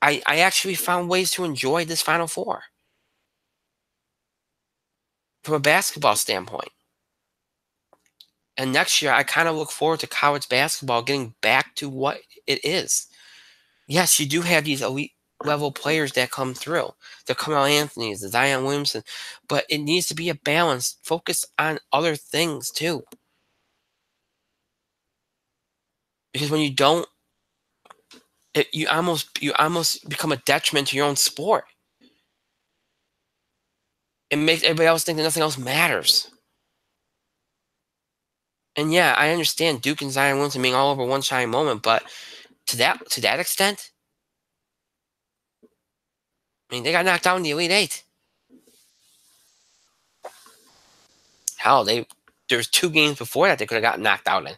I actually found ways to enjoy this Final Four from a basketball standpoint. And next year, I kind of look forward to college basketball getting back to what it is. Yes, you do have these elite level players that come through. The Carmelo Anthony's, the Zion Williamson, but it needs to be a balance. Focus on other things too. Because when you don't, you almost become a detriment to your own sport. It makes everybody else think that nothing else matters. And yeah, I understand Duke and Zion Williamson being all over one shining moment, but to that extent, I mean, they got knocked out in the Elite Eight. Hell, there's 2 games before that they could have gotten knocked out in.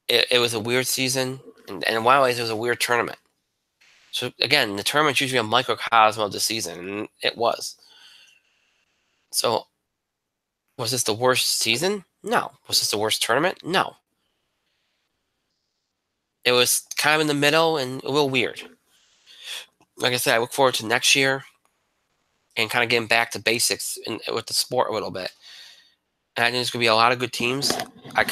It was a weird season, and in a lot of ways, it was a weird tournament. So again, the tournament's usually a microcosm of the season, and it was. So, was this the worst season? No. Was this the worst tournament? No. It was kind of in the middle and a little weird. Like I said, I look forward to next year and kind of getting back to basics with the sport a little bit. And I think there's going to be a lot of good teams. I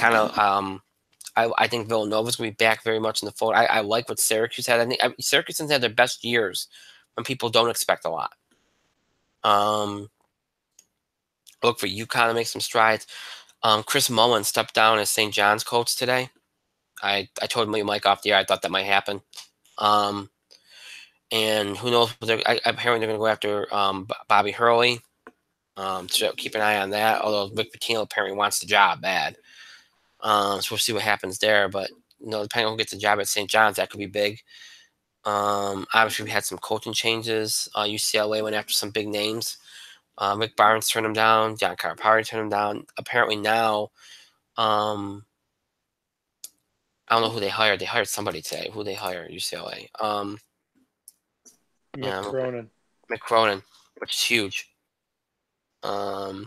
think Villanova's going to be back very much in the fold. I like what Syracuse had. I think Syracuse has had their best years when people don't expect a lot. I look for UConn to make some strides. Chris Mullen stepped down as St. John's coach today. I told Mike off the air I thought that might happen. Um, and who knows? Apparently they're going to go after Bobby Hurley. So keep an eye on that. Although Rick Pitino apparently wants the job bad. So we'll see what happens there. But depending on who gets the job at St. John's, that could be big. Obviously, we had some coaching changes. UCLA went after some big names. Rick Barnes turned him down. John Calipari turned him down. Apparently now, I don't know who they hired. They hired somebody today. Who they hired? UCLA. Mick Yeah, Cronin. Mick Cronin, which is huge. I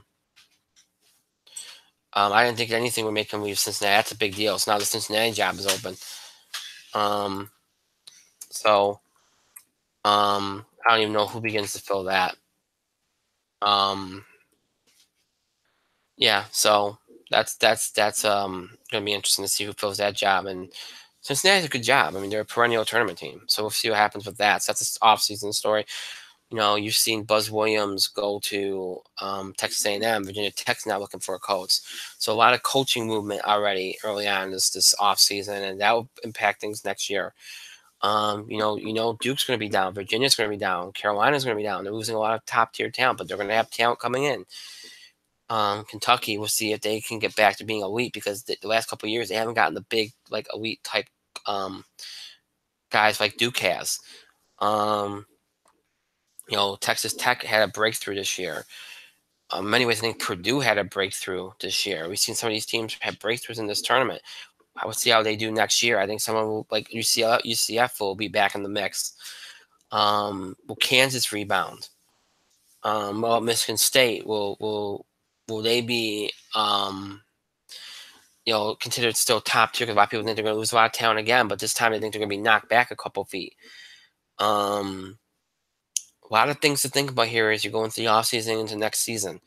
didn't think anything would make him leave Cincinnati. That's a big deal. So now the Cincinnati job is open. So I don't even know who begins to fill that. Yeah, so that's gonna be interesting to see who fills that job. And Cincinnati's a good job. I mean, they're a perennial tournament team, so we'll see what happens with that. So that's an off-season story. You've seen Buzz Williams go to Texas A&M. Virginia Tech's now looking for a coach. So a lot of coaching movement already early on this off season, and that will impact things next year. Duke's going to be down. Virginia's going to be down. Carolina's going to be down. They're losing a lot of top tier talent, but they're going to have talent coming in. Kentucky, we'll see if they can get back to being elite, because the last couple of years they haven't gotten the big elite type guys like Duke has. Texas Tech had a breakthrough this year. In many ways, I think Purdue had a breakthrough this year. We've seen some of these teams have breakthroughs in this tournament. I will see how they do next year. I think someone will, like UCF will be back in the mix. Will Kansas rebound? Well, Michigan State will they be considered still top tier? Because a lot of people think they're going to lose a lot of talent again, but this time they think they're going to be knocked back a couple feet. A lot of things to think about here as you go into the offseason into next season.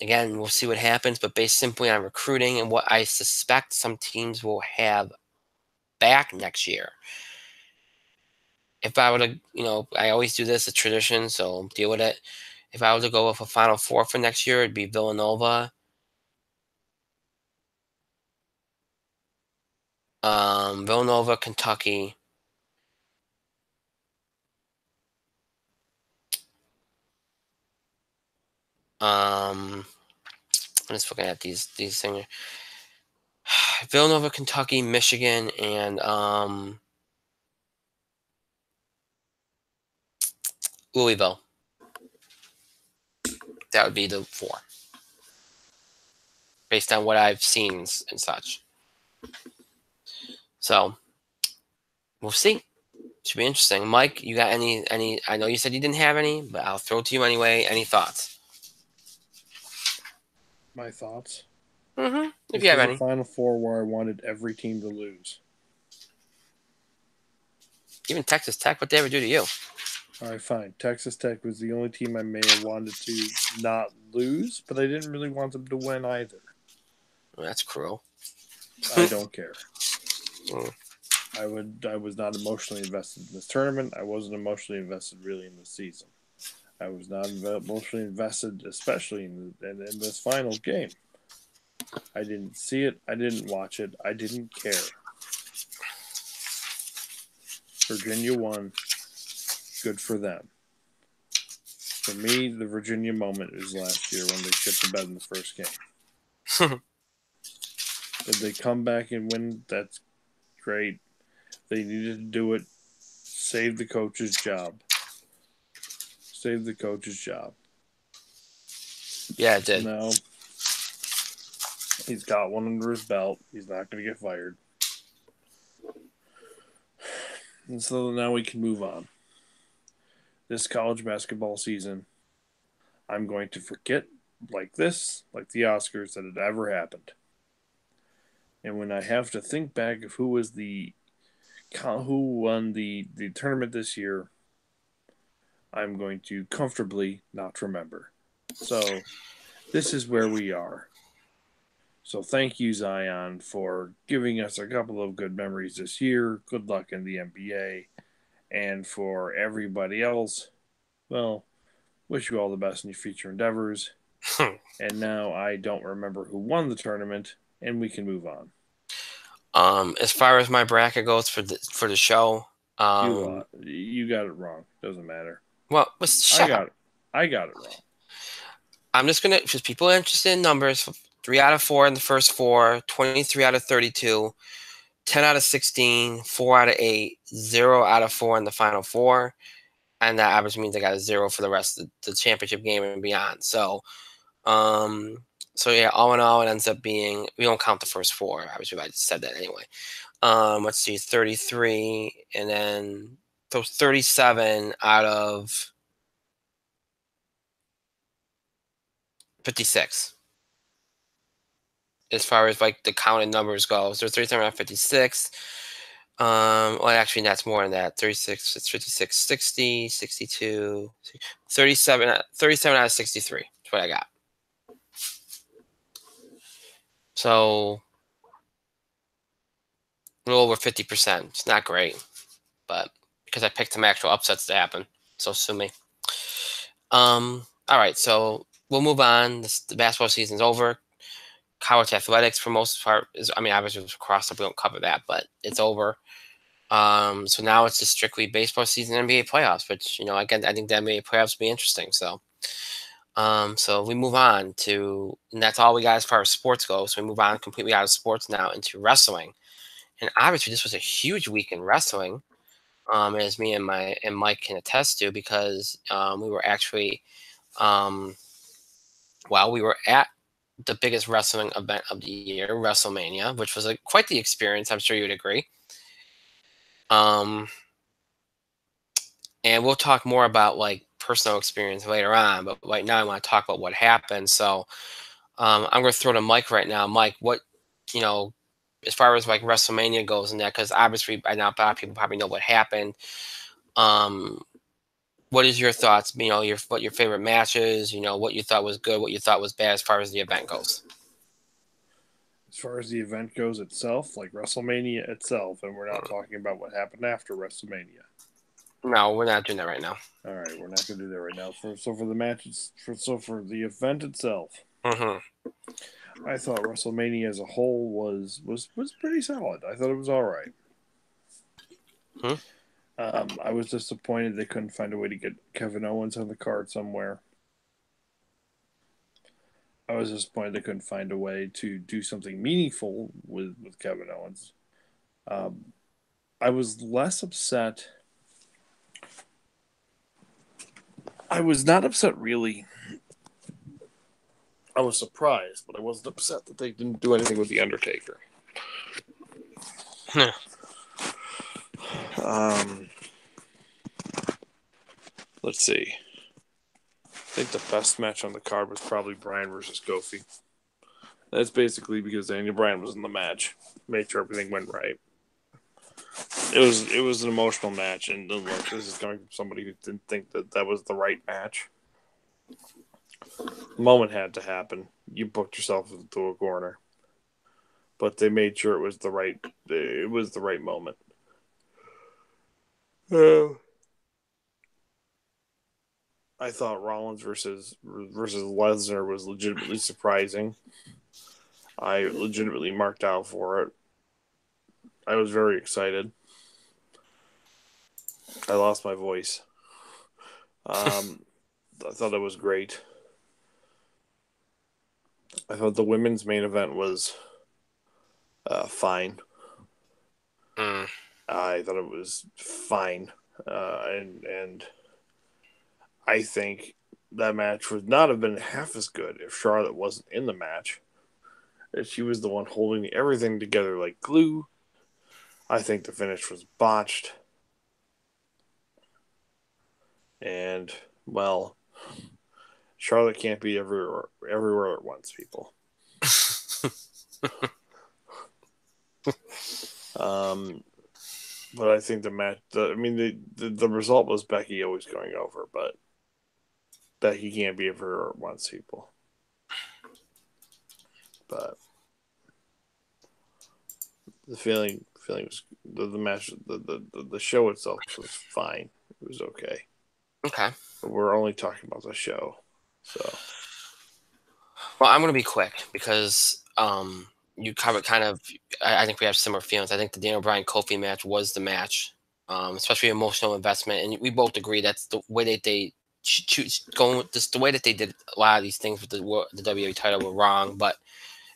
Again, we'll see what happens, but based simply on recruiting and what I suspect some teams will have back next year. If I were to, I always do this, a tradition, so deal with it. If I were to go with a Final Four for next year, it'd be Villanova, Kentucky, I'm just looking at these things. Villanova, Kentucky, Michigan, and Louisville. That would be the four, based on what I've seen and such. So we'll see. Should be interesting. Mike, you got any? I know you said you didn't have any, but I'll throw it to you anyway. Any thoughts? My thoughts? Mm-hmm. If This you have was any. a Final Four where I wanted every team to lose. Even Texas Tech, what they ever do to you? All right, fine. Texas Tech was the only team I may have wanted to not lose, but I didn't really want them to win either. Well, that's cruel. I don't care. Mm. I was not emotionally invested in this tournament. I wasn't emotionally invested really in this season. I was not emotionally invested, especially in this final game. I didn't see it. I didn't watch it. I didn't care. Virginia won. Good for them. For me, the Virginia moment was last year when they shit the bed in the first game. If they come back and win, that's great. They needed to do it. Save the coach's job. Save the coach's job. Yeah, it did. Now, he's got one under his belt. He's not going to get fired. And so now we can move on. This college basketball season, I'm going to forget like the Oscars, that it ever happened. And when I have to think back of who won the tournament this year, I'm going to comfortably not remember. So this is where we are. So thank you, Zion, for giving us a couple of good memories this year. Good luck in the NBA. And for everybody else, well, wish you all the best in your future endeavors. And now I don't remember who won the tournament, and we can move on. As far as my bracket goes for the show, You got it wrong. Doesn't matter. well, shut up. I got it wrong. I'm just gonna, because people are interested in numbers. 3 out of 4 in the first 4, 23 out of 32, 10 out of 16, 4 out of 8, 0 out of 4 in the final 4, and that average means I got a 0 for the rest of the championship game and beyond. Um, so yeah, all in all, it ends up being, we don't count the first 4. Obviously, I just said that anyway. Let's see, 33, and then so 37 out of 56. As far as like the counted numbers goes, there's 37 out of 56. Well, actually, that's more than that. 36, it's 56, 60, 62, 37, 37 out of 63. That's what I got. So, a little over 50%. It's not great, but because I picked some actual upsets to happen. So, sue me. All right, so we'll move on. The basketball season's over. College athletics, for most part, is, I mean, obviously, across up, we don't cover that, but it's over. So now it's just strictly baseball season, NBA playoffs, which, again, I think the NBA playoffs will be interesting. So, so we move on to, and that's all we got as far as sports goes. So we move on completely out of sports now into wrestling, and obviously this was a huge week in wrestling, as me and Mike can attest to, because we were actually, we were at the biggest wrestling event of the year, WrestleMania, which was quite the experience. I'm sure you would agree. And we'll talk more about like personal experience later on, but right now I want to talk about what happened. So I'm going to throw to Mike right now. Mike, what, as far as like WrestleMania goes and that, because obviously by now a lot of people probably know what happened. What is your thoughts? What your favorite matches? What you thought was good, what you thought was bad as far as the event goes. As far as the event goes itself, like WrestleMania itself, and we're not talking about what happened after WrestleMania. No, we're not doing that right now. All right, we're not going to do that right now. For the matches, for the event itself, I thought WrestleMania as a whole was pretty solid. I thought it was all right. I was disappointed they couldn't find a way to get Kevin Owens on the card somewhere. I was disappointed they couldn't find a way to do something meaningful with Kevin Owens. I was less upset. I was not upset, really. I was surprised, but I wasn't upset that they didn't do anything with The Undertaker. Let's see. I think the best match on the card was probably Bryan versus Kofi. That's basically because Daniel Bryan was in the match. Made sure everything went right. It was an emotional match, and look, this is coming from somebody who didn't think that was the right match. The moment had to happen. You booked yourself into a corner, but they made sure it was the right moment. I thought Rollins versus Lesnar was legitimately surprising. I legitimately marked out for it. I was very excited. I lost my voice. I thought it was great. I thought the women's main event was fine. I thought it was fine. And I think that match would not have been half as good if Charlotte wasn't in the match. If she was the one holding everything together like glue. I think the finish was botched. And, well, Charlotte can't be everywhere at once, people. But I think the match, the result was Becky always going over, but Becky can't be everywhere at once, people. But the feeling was the match, the show itself was fine. It was okay. Okay. But we're only talking about the show, so. Well, I'm going to be quick because you covered kind of. I think we have similar feelings. I think the Daniel Bryan Kofi match was the match, especially emotional investment, and we both agree that's the way that they choose going with this. The way that they did a lot of these things with the WWE title were wrong, but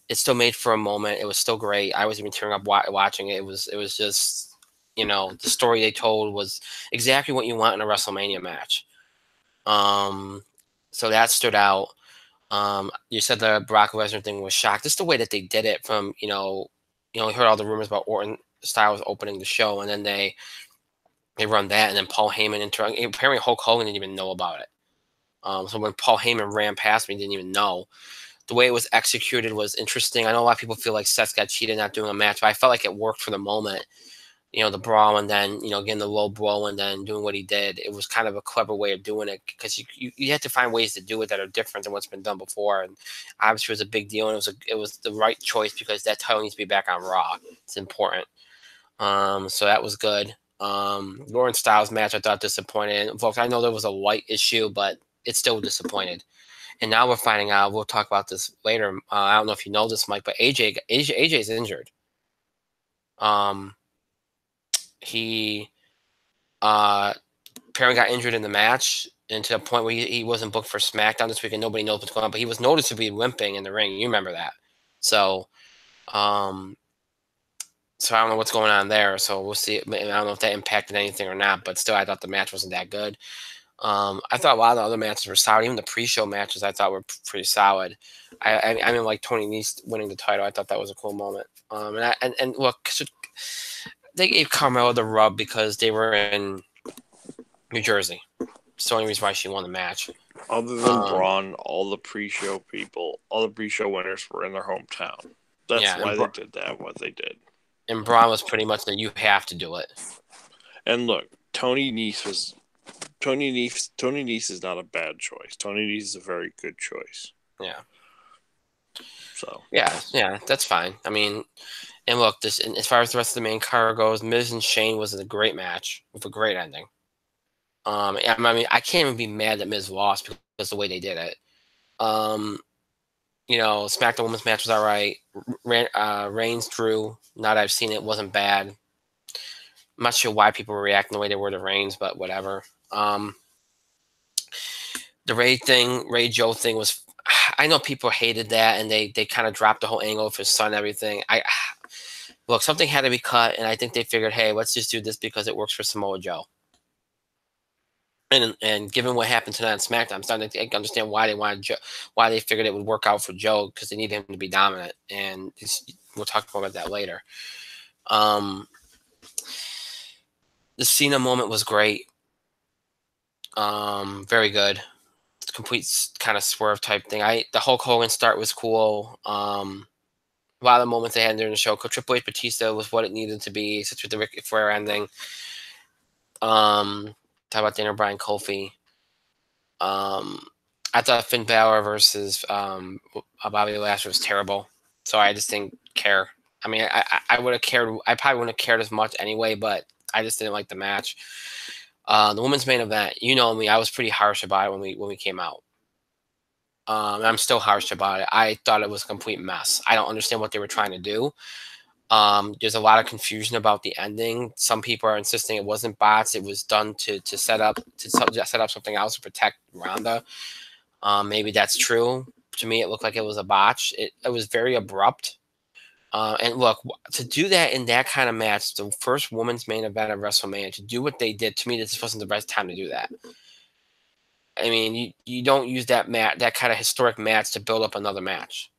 it still made for a moment. It was still great. I was even tearing up watching it. It was just, the story they told was exactly what you want in a WrestleMania match. So that stood out. You said the Brock Lesnar thing was shocked. Just the way that they did it from, you heard all the rumors about Orton Styles opening the show, and then they run that, and then Paul Heyman apparently Hulk Hogan didn't even know about it. So when Paul Heyman ran past me, didn't even know. The way it was executed was interesting. I know a lot of people feel like Seth got cheated not doing a match, but I felt like it worked for the moment. The brawl, and then, getting the low blow, and then doing what he did. It was kind of a clever way of doing it, because you have to find ways to do it that are different than what's been done before. And obviously it was a big deal, and it was the right choice, because that title needs to be back on Raw. It's important. So that was good. Lauren Styles match, I thought disappointed. Folks, I know there was a light issue, but it's still disappointed. And now we're finding out. We'll talk about this later. I don't know if you know this, Mike, but AJ's injured. He apparently got injured in the match, and to the point where he wasn't booked for SmackDown this week, and nobody knows what's going on. But he was noticeably limping in the ring. You remember that? So, so I don't know what's going on there. So we'll see. I don't know if that impacted anything or not. But still, I thought the match wasn't that good. I thought a lot of the other matches were solid. Even the pre-show matches I thought were pretty solid. I mean, like Tony Nese winning the title, I thought that was a cool moment. And look, they gave Carmella the rub because they were in New Jersey. It's the only reason why she won the match. Other than Braun, all the pre-show winners were in their hometown. That's why they did that, what they did. And Braun was pretty much you have to do it. And look, Tony Nese is not a bad choice. Tony Nese is a very good choice. Yeah. So. Yeah, that's fine. I mean, and look, as far as the rest of the main card goes, Miz and Shane was a great match with a great ending. I mean, I can't even be mad that Miz lost because the way they did it. SmackDown Women's match was all right. Reigns Drew, now that I've seen it, wasn't bad. I'm not sure why people were reacting the way they were to Reigns, but whatever. The Ray Joe thing was, I know people hated that, and they kind of dropped the whole angle of his son and everything. Look, something had to be cut, and I think they figured, hey, let's just do this because it works for Samoa Joe. And given what happened tonight on SmackDown, I'm starting to understand why they wanted why they figured it would work out for Joe, because they needed him to be dominant. And we'll talk more about that later. The Cena moment was great. Very good. Complete kind of swerve type thing. The Hulk Hogan start was cool. A lot of the moments they had during the show. Triple H Batista was what it needed to be, such with the Ric Flair ending. Talk about Daniel Bryan Kofi. I thought Finn Balor versus Bobby Lashley was terrible, so I just didn't care. I mean, I would have cared. I probably wouldn't have cared as much anyway, but I just didn't like the match. The women's main event, you know me, I was pretty harsh about it when we came out. I'm still harsh about it. I thought it was a complete mess. I don't understand what they were trying to do. There's a lot of confusion about the ending. Some people are insisting it wasn't bots. It was done to set up something else to protect Ronda. Maybe that's true. To me, it looked like it was a botch. It was very abrupt. And look, to do that in that kind of match, the first women's main event of WrestleMania, to do what they did, to me, this wasn't the best time to do that. I mean, you don't use that kind of historic match to build up another match.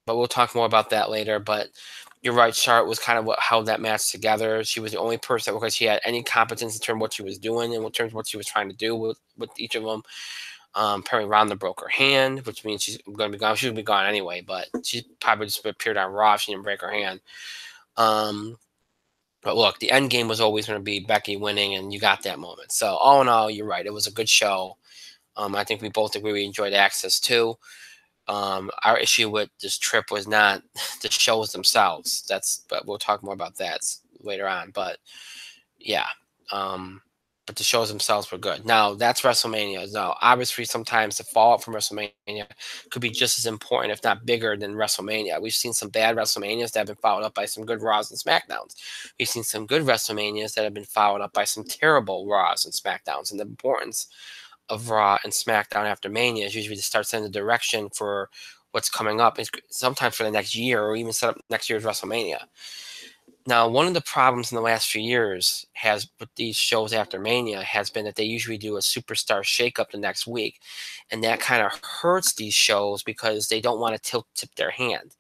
But we'll talk more about that later. But you're right, Charlotte was kind of what held that match together. She was the only person that looked like she had any competence in terms of what she was doing and in terms of what she was trying to do with each of them. Apparently Ronda broke her hand, which means she's going to be gone. She's going to be gone anyway, but she probably just appeared on Raw if she didn't break her hand. But look, the end game was always going to be Becky winning, and you got that moment. So all in all, you're right. It was a good show. I think we both agree we enjoyed Access too. Our issue with this trip was not the shows themselves. But we'll talk more about that later on. But yeah, but the shows themselves were good. Now, that's WrestleMania. Now, obviously, sometimes the fallout from WrestleMania could be just as important, if not bigger, than WrestleMania. We've seen some bad WrestleManias that have been followed up by some good Raws and SmackDowns. We've seen some good WrestleManias that have been followed up by some terrible Raws and SmackDowns. And the importance of Raw and SmackDown after Mania is usually to start setting the direction for what's coming up, sometimes for the next year, or even set up next year's WrestleMania. Now, one of the problems in the last few years has with these shows after Mania has been that they usually do a superstar shakeup the next week, and that kind of hurts these shows because they don't want to tip their hand,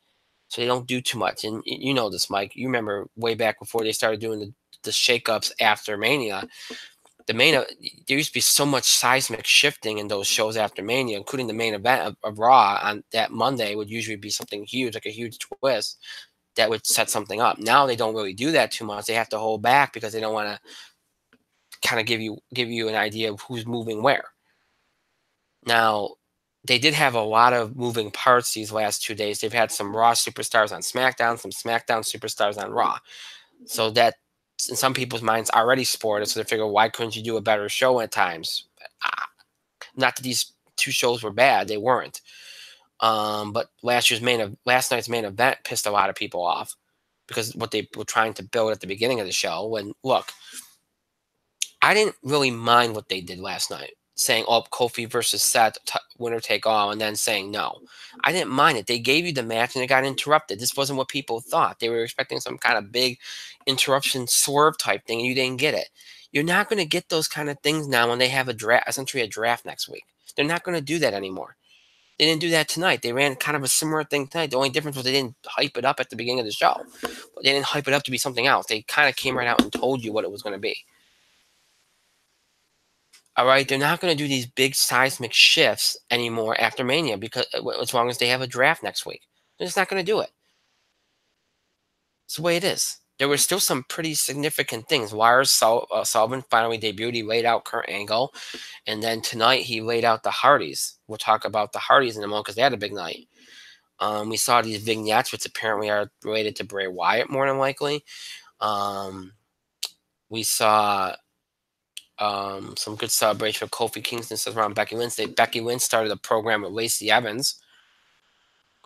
so they don't do too much. And you know this, Mike. You remember way back before they started doing the shakeups after Mania. There used to be so much seismic shifting in those shows after Mania, including the main event of Raw on that Monday would usually be something huge, like a huge twist that would set something up. Now they don't really do that too much. They have to hold back because they don't want to kind of give you an idea of who's moving where. Now, they did have a lot of moving parts these last 2 days. They've had some Raw superstars on SmackDown, some SmackDown superstars on Raw. So that, in some people's minds, already sported. So they figure, why couldn't you do a better show at times? Not that these two shows were bad. They weren't. But last night's main event pissed a lot of people off because what they were trying to build at the beginning of the show. When, look, I didn't really mind what they did last night, saying, "Oh, Kofi versus Seth, winner take all," and then saying no. I didn't mind it. They gave you the match and it got interrupted. This wasn't what people thought. They were expecting some kind of big interruption swerve type thing, and you didn't get it. You're not going to get those kind of things now when they have essentially a draft next week. They're not going to do that anymore. They didn't do that tonight. They ran kind of a similar thing tonight. The only difference was they didn't hype it up at the beginning of the show. But they didn't hype it up to be something else. They kind of came right out and told you what it was going to be. All right, they're not going to do these big seismic shifts anymore after Mania because as long as they have a draft next week. They're just not going to do it. It's the way it is. There were still some pretty significant things. Sullivan finally debuted. He laid out Kurt Angle. And then tonight he laid out the Hardys. We'll talk about the Hardys in a moment because they had a big night. We saw these vignettes, which apparently are related to Bray Wyatt more than likely. We saw some good celebration of Kofi Kingston says around Becky Lynch. Becky Lynch started a program with Lacey Evans.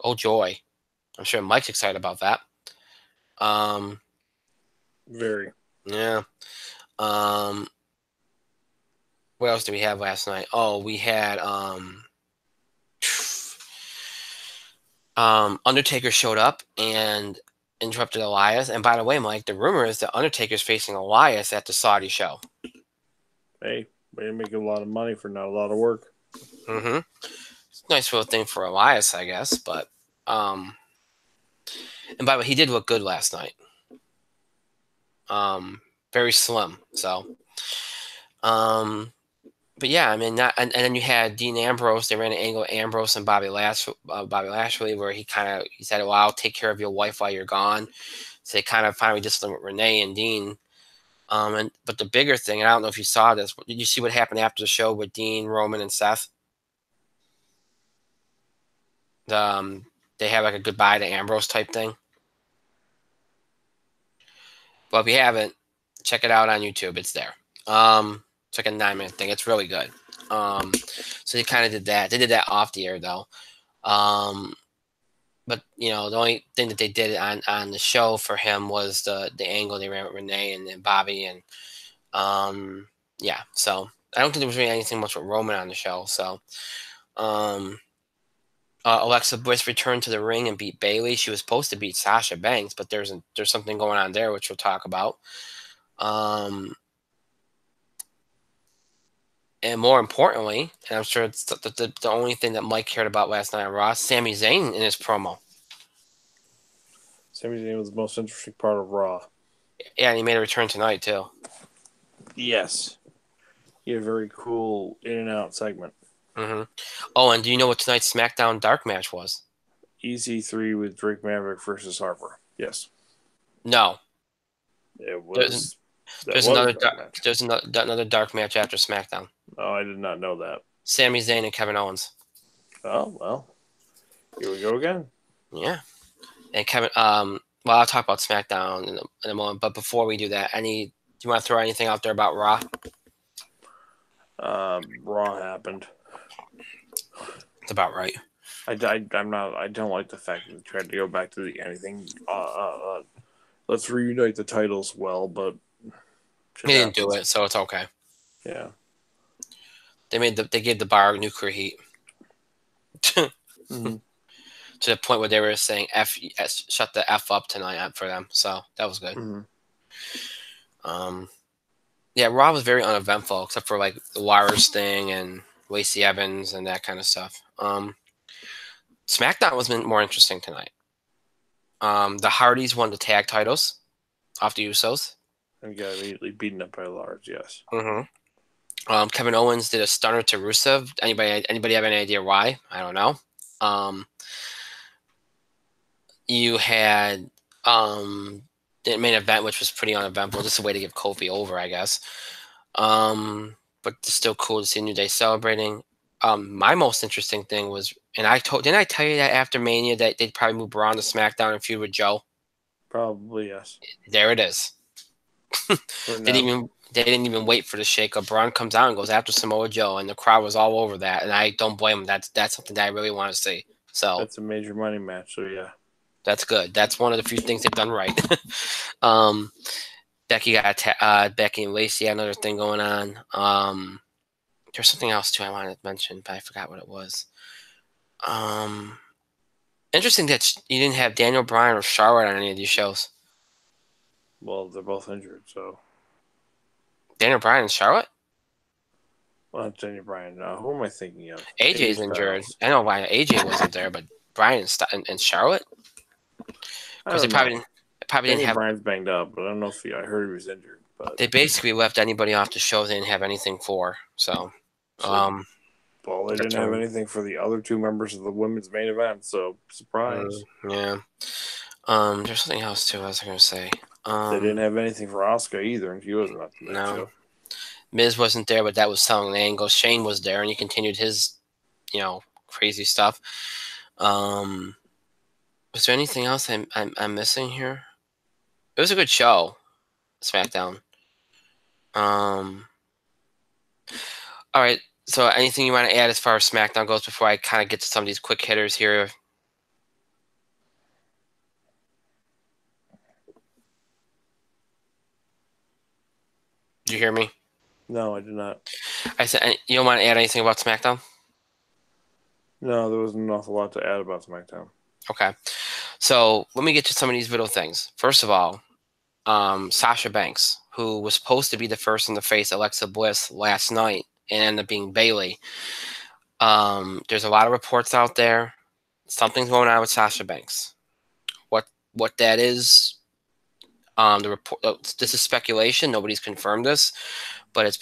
Oh, joy. I'm sure Mike's excited about that. Very. Yeah. What else did we have last night? Oh, we had Undertaker showed up and interrupted Elias. And by the way, Mike, the rumor is that Undertaker's facing Elias at the Saudi show. Hey, way to make a lot of money for not a lot of work. Mm-hmm. It's a nice little thing for Elias, I guess. But and by the way, he did look good last night. Very slim. So, but yeah, I mean, and then you had Dean Ambrose. They ran an angle Ambrose and Bobby Lashley, where he said, "Well, I'll take care of your wife while you're gone." So they kind of finally just with Renee and Dean. But the bigger thing, and I don't know if you saw this, did you see what happened after the show with Dean, Roman, and Seth? They have like a goodbye to Ambrose type thing. Well, if you haven't, check it out on YouTube. It's there. It's like a 9-minute thing. It's really good. So they kind of did that. They did that off the air though. But the only thing that they did on the show for him was the angle they ran with Renee and Bobby and yeah. So I don't think there was really anything much with Roman on the show. So Alexa Bliss returned to the ring and beat Bayley. She was supposed to beat Sasha Banks, but there's something going on there which we'll talk about. And more importantly, and I'm sure it's the only thing that Mike cared about last night on Raw, Sami Zayn in his promo. Sami Zayn was the most interesting part of Raw. Yeah, and he made a return tonight, too. Yes. He had a very cool in and out segment. Mm-hmm. Oh, and do you know what tonight's SmackDown Dark match was? EC3 with Drake Maverick versus Harper. Yes. No. It was. There's another dark match after SmackDown. Oh, I did not know that. Sami Zayn and Kevin Owens. Oh, well. Here we go again. Yeah. And Kevin, well, I'll talk about SmackDown in a moment, but before we do that, do you want to throw anything out there about Raw? Raw happened. That's about right. I don't like the fact that they tried to go back to the anything. Let's reunite the titles. Well, but They didn't do it, so it's okay. Yeah. They gave the bar nuclear heat. Mm-hmm. To the point where they were saying shut the F up tonight for them. So that was good. Mm-hmm. Yeah, Raw was very uneventful except for like the Wires thing and Lacey Evans and that kind of stuff. SmackDown was more interesting tonight. The Hardys won the tag titles off the Usos. And got immediately beaten up by Lars, yes. Mm-hmm. Kevin Owens did a stunner to Rusev. Anybody have any idea why? I don't know. You had the main event, which was pretty uneventful. Just a way to give Kofi over, I guess. But it's still cool to see New Day celebrating. My most interesting thing was, and didn't I tell you that after Mania that they'd probably move Braun to SmackDown and feud with Joe? Probably, yes. There it is. They didn't even wait for the shakeup. Braun comes out and goes after Samoa Joe, and the crowd was all over that. And I don't blame him. That's something that I really want to see. So that's a major money match. So yeah, that's good. That's one of the few things they've done right. Becky and Lacey had another thing going on. There's something else too I wanted to mention, but I forgot what it was. Interesting that you didn't have Daniel Bryan or Charlotte on any of these shows. Well, they're both injured, so. Daniel Bryan and Charlotte? Well, not Daniel Bryan. Who am I thinking of? AJ's injured. I know why AJ wasn't there, but Bryan and Charlotte? Because they probably didn't have. Bryan's banged up, but I don't know if I heard he was injured. But they basically left anybody off the show they didn't have anything for. So well, they didn't have anything for the other two members of the women's main event, so surprise. Yeah. There's something else too. I was going to say. They didn't have anything for Asuka either, and she wasn't at the show. Miz wasn't there, but that was selling the angle. Shane was there, and he continued his, crazy stuff. Was there anything else I'm missing here? It was a good show, SmackDown. All right. So, anything you want to add as far as SmackDown goes before I kind of get to some of these quick hitters here? Did you hear me? No, I did not. I said, you don't want to add anything about SmackDown? No, there wasn't an awful lot to add about SmackDown. Okay. So let me get to some of these little things. First of all, Sasha Banks, who was supposed to be the first in the face Alexa Bliss last night and ended up being Bayley. There's a lot of reports out there. Something's going on with Sasha Banks. What that is, the report. This is speculation. Nobody's confirmed this, but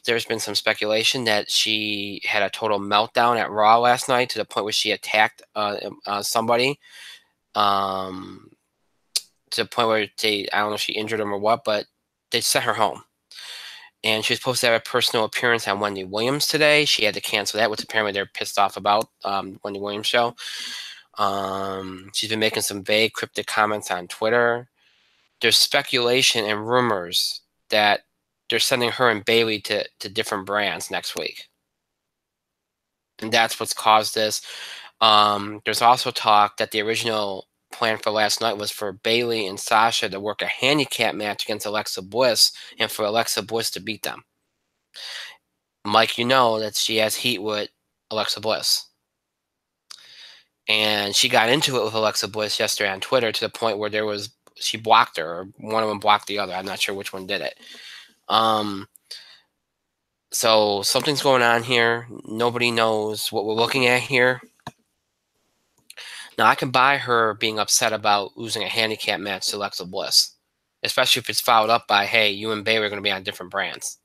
there's been some speculation that she had a total meltdown at Raw last night to the point where she attacked somebody. To the point where I don't know if she injured him or what, but they sent her home. And she was supposed to have a personal appearance on Wendy Williams today. She had to cancel that, which apparently they're pissed off about, Wendy Williams show. She's been making some vague, cryptic comments on Twitter. There's speculation and rumors that they're sending her and Bayley to different brands next week. And that's what's caused this. There's also talk that the original plan for last night was for Bayley and Sasha to work a handicap match against Alexa Bliss and for Alexa Bliss to beat them. Mike, you know that she has heat with Alexa Bliss. And she got into it with Alexa Bliss yesterday on Twitter to the point where she blocked her, or one of them blocked the other. I'm not sure which one did it. So something's going on here. Nobody knows what we're looking at here. Now, I can buy her being upset about losing a handicap match to Alexa Bliss, especially if it's followed up by, hey, you and Bayley are going to be on different brands.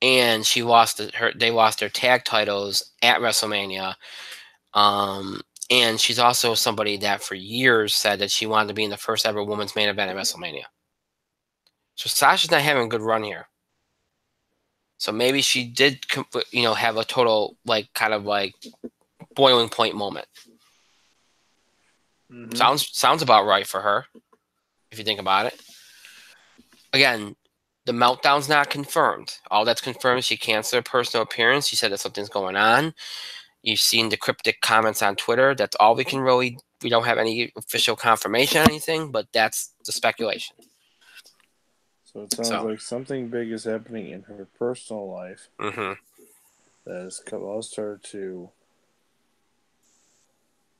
And they lost their tag titles at WrestleMania. And she's also somebody that for years said that she wanted to be in the first ever women's main event at WrestleMania. So Sasha's not having a good run here. So maybe she did, have a total, kind of boiling point moment. Mm-hmm. Sounds about right for her, if you think about it. Again, The meltdown's not confirmed. All that's confirmed is she canceled her personal appearance. She said that something's going on. You've seen the cryptic comments on Twitter. That's all we can really. We don't have any official confirmation on anything, but that's the speculation. So it sounds like something big is happening in her personal life that has caused her to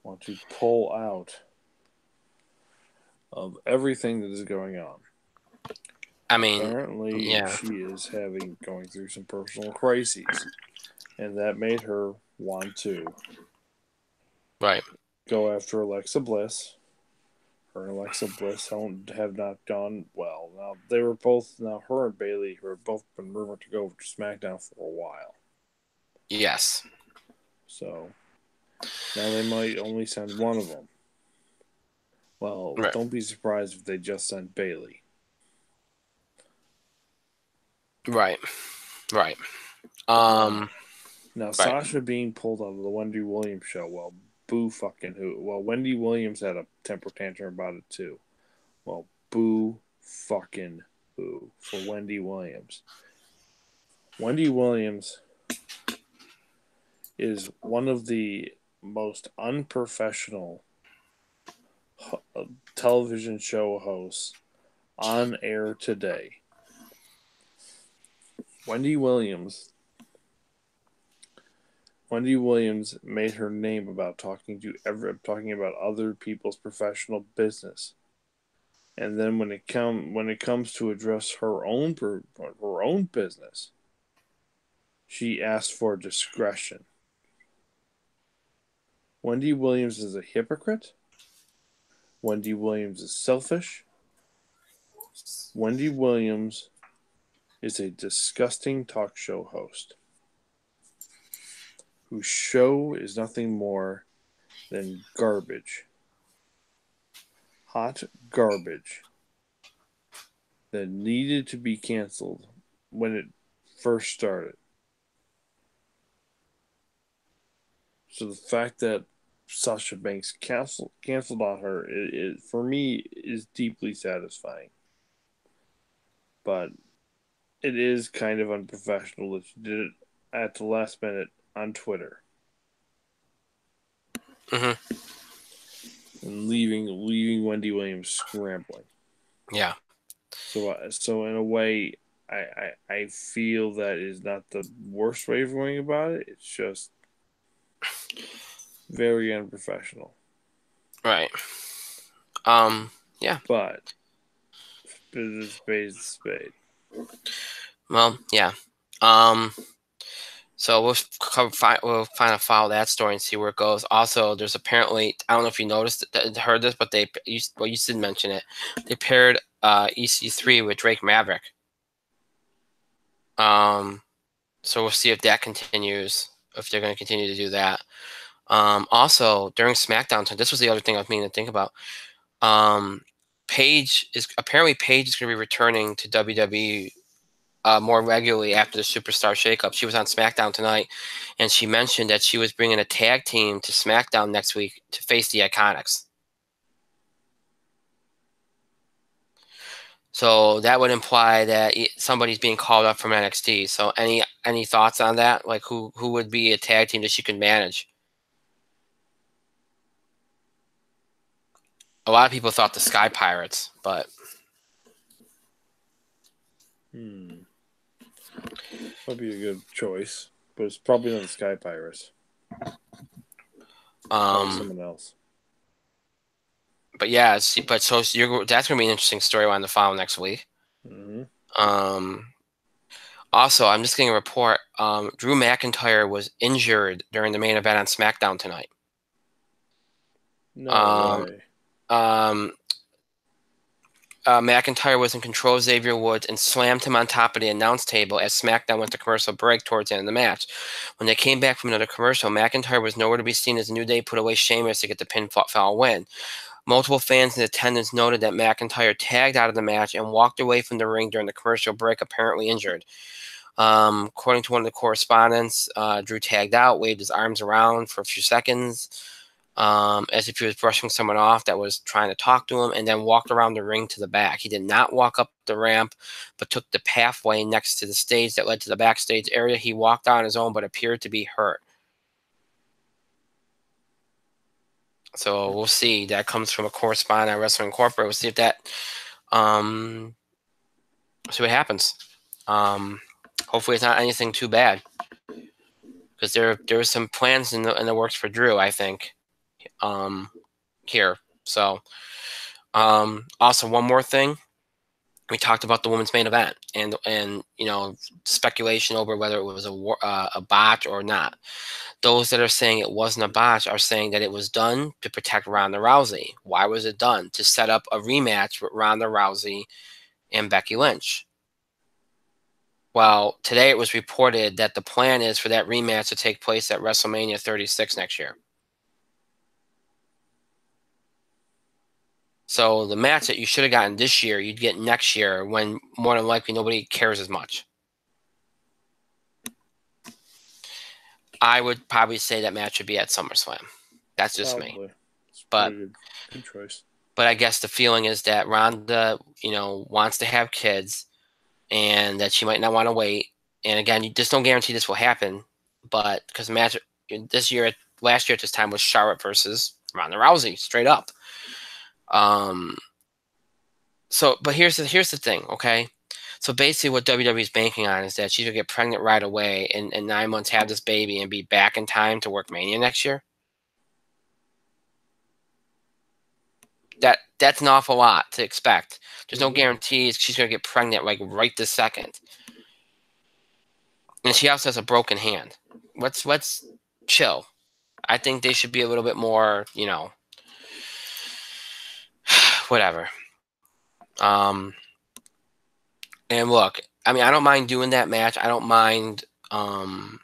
want to pull out of everything that is going on. I mean, apparently she is going through some personal crises, and that made her want to go after Alexa Bliss. Her and Alexa Bliss have not gone well. Now her and Bayley have both been rumored to go over to SmackDown for a while. Yes. So now they might only send one of them. Well, don't be surprised if they just send Bayley. Right. Now Sasha being pulled out of the Wendy Williams show. Well, boo fucking who? Well, Wendy Williams had a temper tantrum about it too. Well, boo fucking who for Wendy Williams. Wendy Williams is one of the most unprofessional television show hosts on air today. Wendy Williams made her name about talking about other people's professional business, and then when it comes to address her own business, she asked for discretion. Wendy Williams is a hypocrite. Wendy Williams is selfish. Wendy Williams is a disgusting talk show host whose show is nothing more than garbage. Hot garbage that needed to be canceled when it first started. So the fact that Sasha Banks canceled on her, it for me is deeply satisfying. But it is kind of unprofessional that she did it at the last minute on Twitter. And leaving Wendy Williams scrambling. Yeah. So in a way, I feel that is not the worst way of going about it. It's just very unprofessional. Right. Yeah. But spade is spade. Well, yeah. So we'll follow that story and see where it goes. Also, there's apparently, I don't know if you heard this, but you did mention it. They paired EC3 with Drake Maverick. So we'll see if that continues, if they're going to continue to do that. Also, during SmackDown time, this was the other thing I was meaning to think about. Paige is going to be returning to WWE more regularly after the Superstar Shakeup. She was on SmackDown tonight, and she mentioned that she was bringing a tag team to SmackDown next week to face the Iconics. So that would imply that somebody's being called up from NXT. So any thoughts on that? Like who would be a tag team that she could manage? A lot of people thought the Sky Pirates, but might be a good choice, but it's probably not the Sky Pirates. Someone else. But yeah, that's going to be an interesting storyline to follow next week. Also, I'm just getting a report. Drew McIntyre was injured during the main event on SmackDown tonight. No way. McIntyre was in control of Xavier Woods and slammed him on top of the announce table as SmackDown went to commercial break towards the end of the match. When they came back from another commercial, McIntyre was nowhere to be seen as New Day put away Sheamus to get the pinfall win. Multiple fans in attendance noted that McIntyre tagged out of the match and walked away from the ring during the commercial break, apparently injured. According to one of the correspondents, Drew tagged out, waved his arms around for a few seconds. as if he was brushing someone off that was trying to talk to him, and then walked around the ring to the back. He did not walk up the ramp, but took the pathway next to the stage that led to the backstage area. He walked on his own, but appeared to be hurt. So we'll see. That comes from a correspondent at Wrestling Incorporated. We'll see if that, see what happens. Hopefully it's not anything too bad, because there are some plans in the works for Drew, I think, here. So, also one more thing. We talked about the women's main event and speculation over whether it was a botch or not. Those that are saying it wasn't a botch are saying that it was done to protect Ronda Rousey. Why was it done? To set up a rematch with Ronda Rousey and Becky Lynch. Well, today it was reported that the plan is for that rematch to take place at WrestleMania 36 next year. So the match that you should have gotten this year, you'd get next year, when more than likely nobody cares as much. I would probably say that match should be at SummerSlam. That's just me. But good choice. But I guess the feeling is that Ronda, wants to have kids, and that she might not want to wait. And again, you just don't guarantee this will happen. But because the match last year at this time was Charlotte versus Ronda Rousey, straight up. But here's the thing, okay? So basically what WWE is banking on is that she's going to get pregnant right away and in 9 months have this baby and be back in time to work Mania next year. That's an awful lot to expect. There's no guarantees she's going to get pregnant like right this second. And she also has a broken hand. Let's chill. I think they should be a little bit more, whatever. And look, I mean, I don't mind doing that match. I don't mind the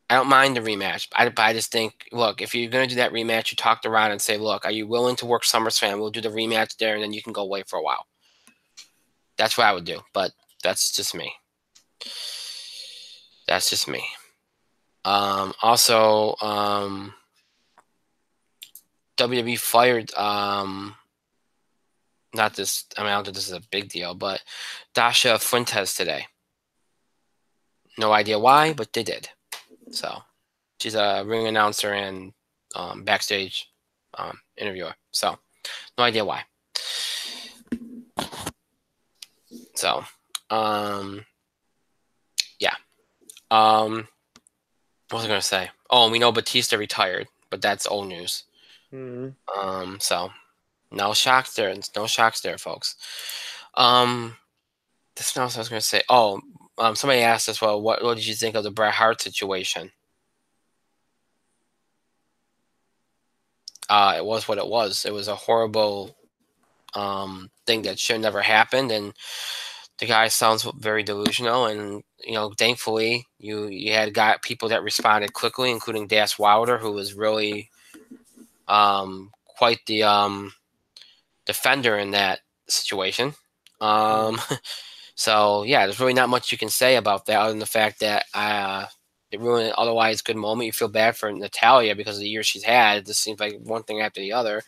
rematch. I just think, look, if you're going to do that rematch, you talk to Ron and say, look, are you willing to work SummerSlam? We'll do the rematch there, and then you can go away for a while. That's what I would do, but that's just me. Also, WWE fired, not this, I mean, I don't think this is a big deal, but Dasha Fuentes today. No idea why, but they did. So she's a ring announcer and backstage interviewer. So no idea why. So yeah. What was I gonna say? Oh, we know Batista retired, but that's old news. Mm-hmm. So no shocks there. No shocks there, folks. This else I was gonna say. Oh, somebody asked us, well, what did you think of the Bret Hart situation? It was what it was. It was a horrible thing that should never happened, and the guy sounds very delusional. And thankfully, you had people that responded quickly, including Das Wilder, who was really quite the defender in that situation. So yeah, there's really not much you can say about that other than the fact that it ruined an otherwise good moment. You feel bad for Natalya because of the year she's had. This seems like one thing after the other.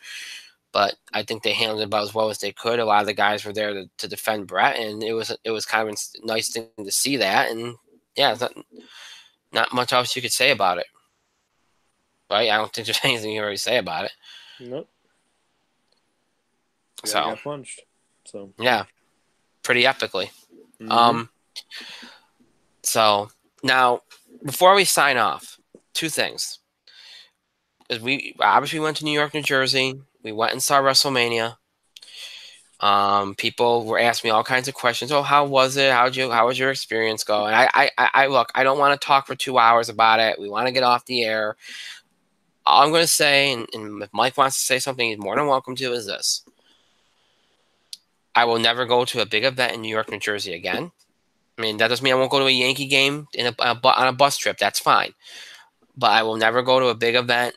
But I think they handled it about as well as they could. A lot of the guys were there to defend Bret, and it was kind of a nice thing to see that. And yeah, it's not much else you could say about it, right? I don't think there's anything you can really say about it. Nope. So I got punched. So yeah, pretty epically. Mm-hmm. So now, before we sign off, two things. We obviously went to New York, New Jersey. We went and saw WrestleMania. People were asking me all kinds of questions. Oh, how was it? How was your experience go? And I look, I don't want to talk for 2 hours about it. We want to get off the air. All I'm going to say, and if Mike wants to say something, he's more than welcome to, is this. I will never go to a big event in New York, New Jersey again. I mean, that doesn't mean I won't go to a Yankee game on a bus trip. That's fine. But I will never go to a big event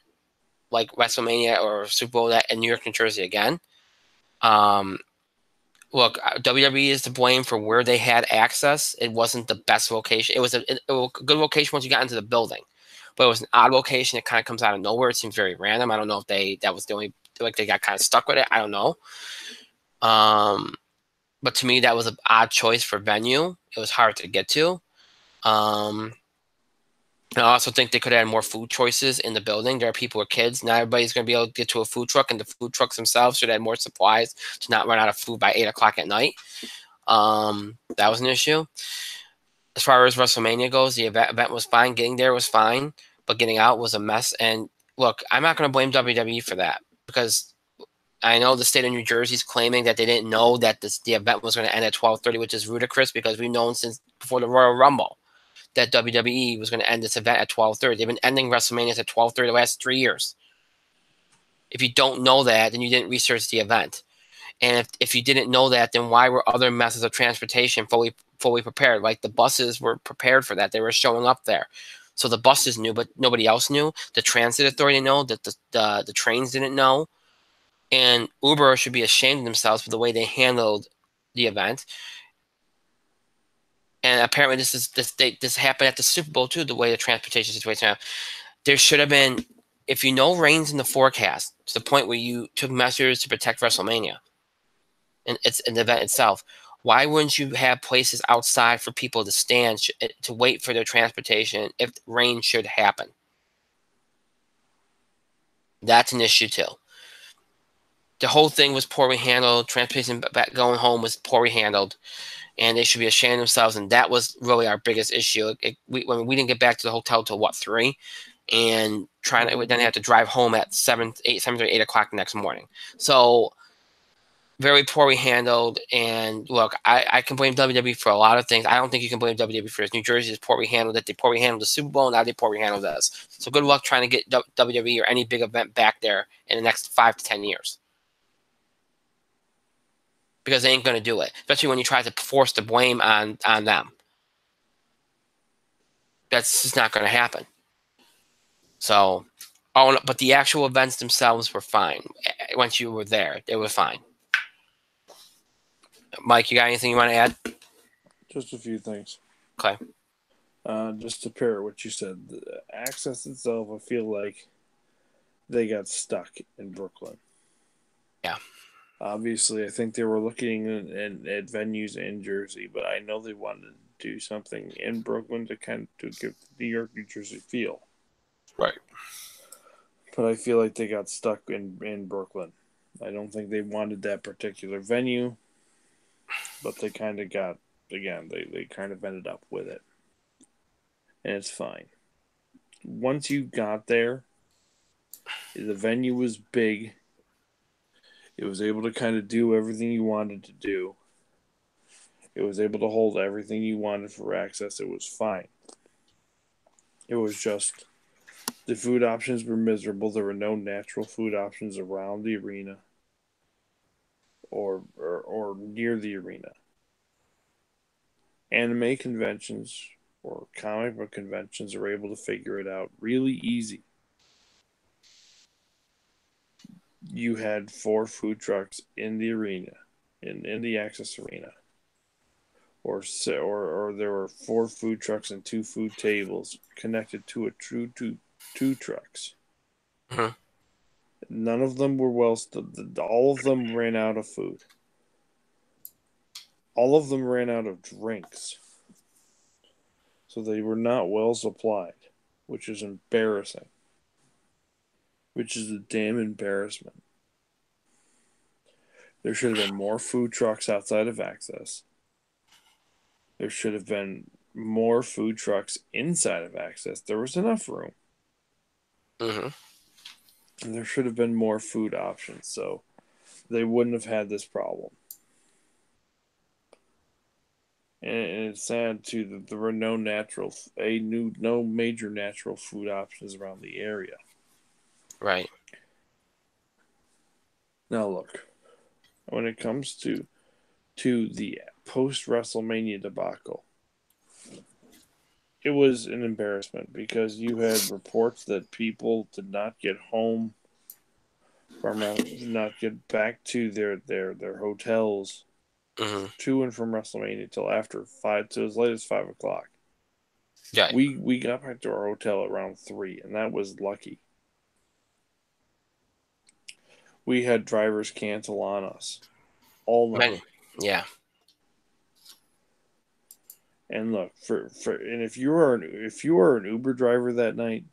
like WrestleMania or Super Bowl in New York, New Jersey again. Look, WWE is to blame for where they had access. It wasn't the best location. It was a good location once you got into the building. but it was an odd location. It kind of comes out of nowhere. It seems very random. I don't know if that was the only, like, they got kind of stuck with it. I don't know. But to me, that was an odd choice for venue. It was hard to get to. I also think they could add more food choices in the building. There are people with kids. Not everybody's going to be able to get to a food truck, and the food trucks themselves should add more supplies to not run out of food by 8 o'clock at night. That was an issue. As far as WrestleMania goes, the event was fine. Getting there was fine, but getting out was a mess. And look, I'm not going to blame WWE for that, because I know the state of New Jersey is claiming that they didn't know that the event was going to end at 12:30, which is ludicrous, because we've known since before the Royal Rumble that WWE was going to end this event at 12:30. They've been ending WrestleMania at 12:30 the last 3 years. If you don't know that, then you didn't research the event. And if you didn't know that, then why were other methods of transportation fully prepared? Like, the buses were prepared for that. They were showing up there. So the buses knew, but nobody else knew. The transit authority knew, that the trains didn't know. And Uber should be ashamed of themselves for the way they handled the event. And apparently this happened at the Super Bowl too, the way the transportation situation. There should have been, if you know rain's in the forecast, to the point where you took measures to protect WrestleMania and it's an event itself, why wouldn't you have places outside for people to stand to wait for their transportation if rain should happen? That's an issue too. The whole thing was poorly handled. Transportation back going home was poorly handled, and they should be ashamed of themselves. And that was really our biggest issue. We didn't get back to the hotel till what, 3, and then have to drive home at 7 or 8 o'clock the next morning. So very poorly handled. And look, I can blame WWE for a lot of things. I don't think you can blame WWE for this. New Jersey is poorly handled it. They poorly handled the Super Bowl, and now they poorly handled this. So good luck trying to get WWE or any big event back there in the next 5 to 10 years. Because they ain't going to do it, especially when you try to force the blame on them. That's just not going to happen. So, but the actual events themselves were fine. Once you were there, they were fine. Mike, you got anything you want to add? Just a few things. Okay. Just to pair what you said, the Access itself, I feel like they got stuck in Brooklyn. Yeah. Obviously, I think they were looking at venues in Jersey, but I know they wanted to do something in Brooklyn to give the New York, New Jersey feel. Right. But I feel like they got stuck in Brooklyn. I don't think they wanted that particular venue, but they kind of got, again, they kind of ended up with it. And it's fine. Once you got there, the venue was big. It was able to kind of do everything you wanted to do. It was able to hold everything you wanted for Access. It was fine. It was just the food options were miserable. There were no natural food options around the arena or near the arena. Anime conventions or comic book conventions are able to figure it out really easy. You had 4 food trucks in the arena, in the Access Arena, or there were 4 food trucks and 2 food tables connected to two trucks. Mm-hmm. None of them were all of them ran out of food. All of them ran out of drinks. So they were not well supplied, which is embarrassing. Which is a damn embarrassment. There should have been more food trucks outside of Access. There should have been more food trucks inside of Access. There was enough room. Mm-hmm. And there should have been more food options, so they wouldn't have had this problem. And it's sad too that there were no major natural food options around the area. Right. Now look, when it comes to the post WrestleMania debacle, it was an embarrassment because you had reports that people did not get home did not get back to their hotels Mm-hmm. to and from WrestleMania till after 5 to as late as 5 o'clock. Right. We got back to our hotel around 3, and that was lucky. We had drivers cancel on us all night. Yeah. And look, and if you are an Uber driver that night,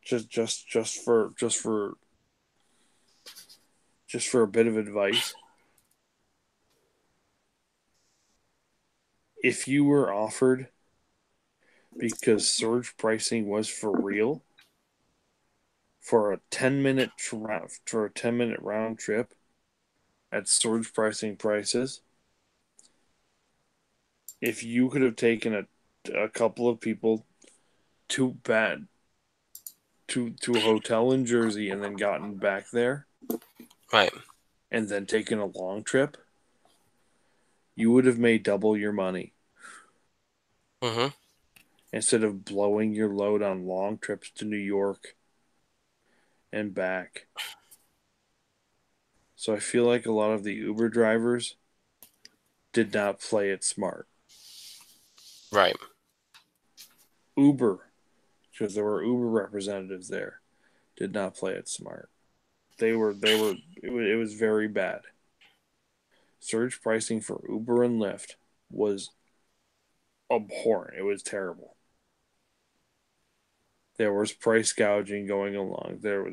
just for a bit of advice, if you were offered, because surge pricing was for real, for a 10-minute round trip at surge pricing prices, if you could have taken a couple of people to a hotel in Jersey and then gotten back there, Right. and then taken a long trip, you would have made double your money Mm-hmm. instead of blowing your load on long trips to New York and back. So I feel like a lot of the Uber drivers did not play it smart. Right. Uber, because there were Uber representatives there, did not play it smart. It was very bad. Surge pricing for Uber and Lyft was abhorrent. It was terrible. There was price gouging going along. There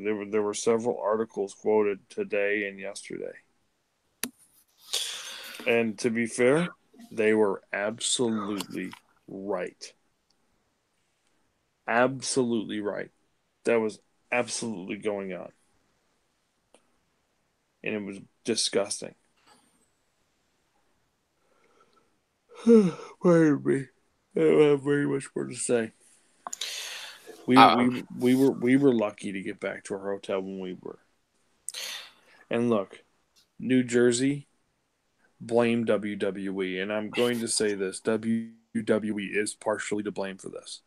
were several articles quoted today and yesterday. And to be fair, they were absolutely right. Absolutely right. That was absolutely going on. And it was disgusting. Pardon me. I don't have very much more to say. Um, We were lucky to get back to our hotel when we were. And look, New Jersey, blame WWE, and I'm going to say this: WWE is partially to blame for this.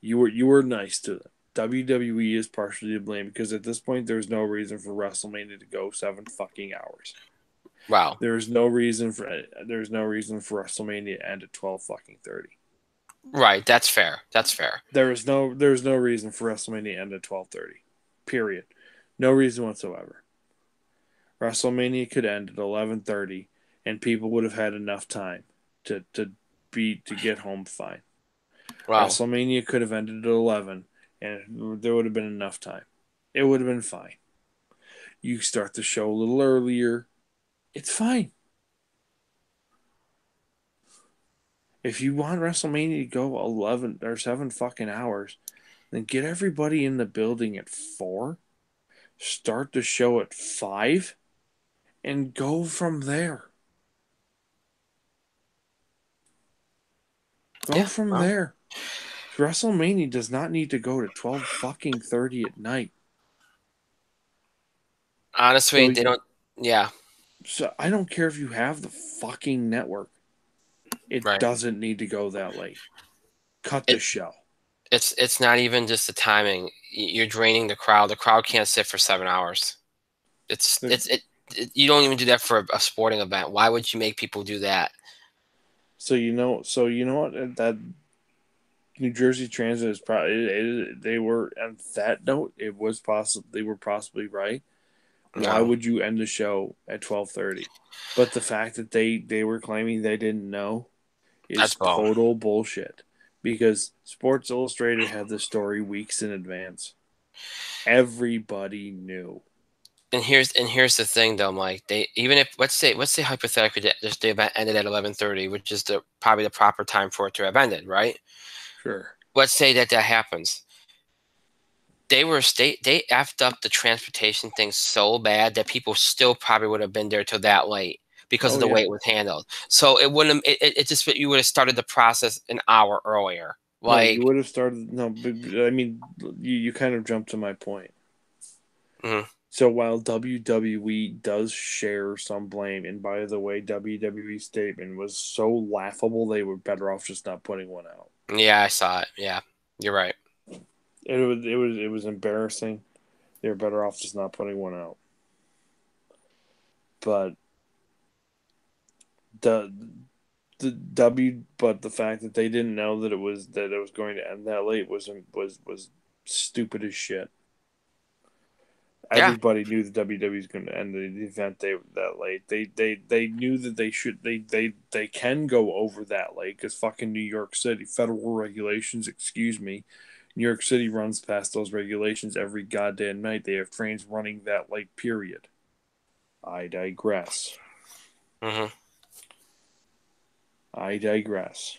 You were nice to them. WWE is partially to blame because at this point there's no reason for WrestleMania to go 7 fucking hours. wow. There's no reason for WrestleMania to end at 12 fucking 30. Right. That's fair. That's fair. There's no reason for WrestleMania to end at 12:30. Period. No reason whatsoever. WrestleMania could end at 11:30 and people would have had enough time to get home fine. Wow. WrestleMania could have ended at 11 and there would have been enough time. It would have been fine. You start the show a little earlier. It's fine. If you want WrestleMania to go 11 or 7 fucking hours, then get everybody in the building at 4, start the show at 5, and go from there. Go Yeah. from Wow. there. WrestleMania does not need to go to 12 fucking 30 at night. Honestly, So, they don't. Yeah. so I don't care if you have the fucking network. It Right. doesn't need to go that late. Cut the It, show. it's not even just the timing. You're draining the crowd. The crowd can't sit for 7 hours. You don't even do that for a sporting event. Why would you make people do that? So you know what that New Jersey Transit is probably they were on that note. It was possible they were possibly right. Why No, would you end the show at 12:30? But the fact that they were claiming they didn't know that's is all. total bullshit. Because Sports Illustrated had the story weeks in advance. Everybody knew. And here's the thing though, Mike. They even if let's say hypothetically that the event ended at 11:30, which is probably the proper time for it to have ended, right? Sure. Let's say that happens. They effed up the transportation thing so bad that people still probably would have been there till that late because of Oh the way yeah. it was handled. So it wouldn't it just you would have started the process an hour earlier. No, you Like, would have started. No, I mean, you kind of jumped to my point. mhm, So while WWE does share some blame, and by the way, WWE's statement was so laughable, they were better off just not putting one out. yeah, I saw it. Yeah, you're right. It was embarrassing. They were better off just not putting one out. But the but the fact that they didn't know that it was going to end that late was stupid as shit. Yeah. Everybody knew the WWE was going to end the event that late. They knew that they can go over that late because fucking New York City federal regulations. Excuse me, New York City runs past those regulations every goddamn night. They have trains running that late. Period. I digress. Mm-hmm. I digress.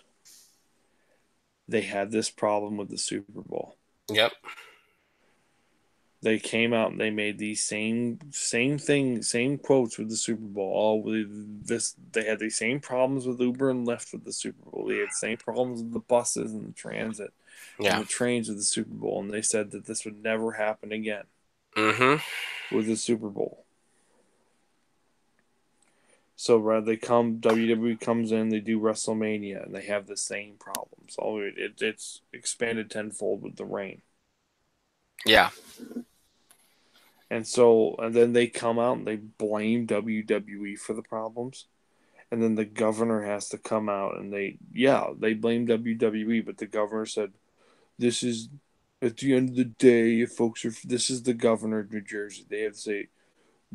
They had this problem with the Super Bowl. Yep. They came out and they made these same quotes with the Super Bowl. All with this, they had the same problems with Uber and Lyft with the Super Bowl. They had the same problems with the buses and the transit and Yeah. the trains with the Super Bowl. And they said that this would never happen again with the Super Bowl. So WWE comes in, they do WrestleMania, and they have the same problems. It's expanded tenfold with the rain. Yeah. And then they come out and they blame WWE for the problems. And then the governor has to come out and they blame WWE, but the governor said, this is, at the end of the day, this is the governor of New Jersey. They have to say,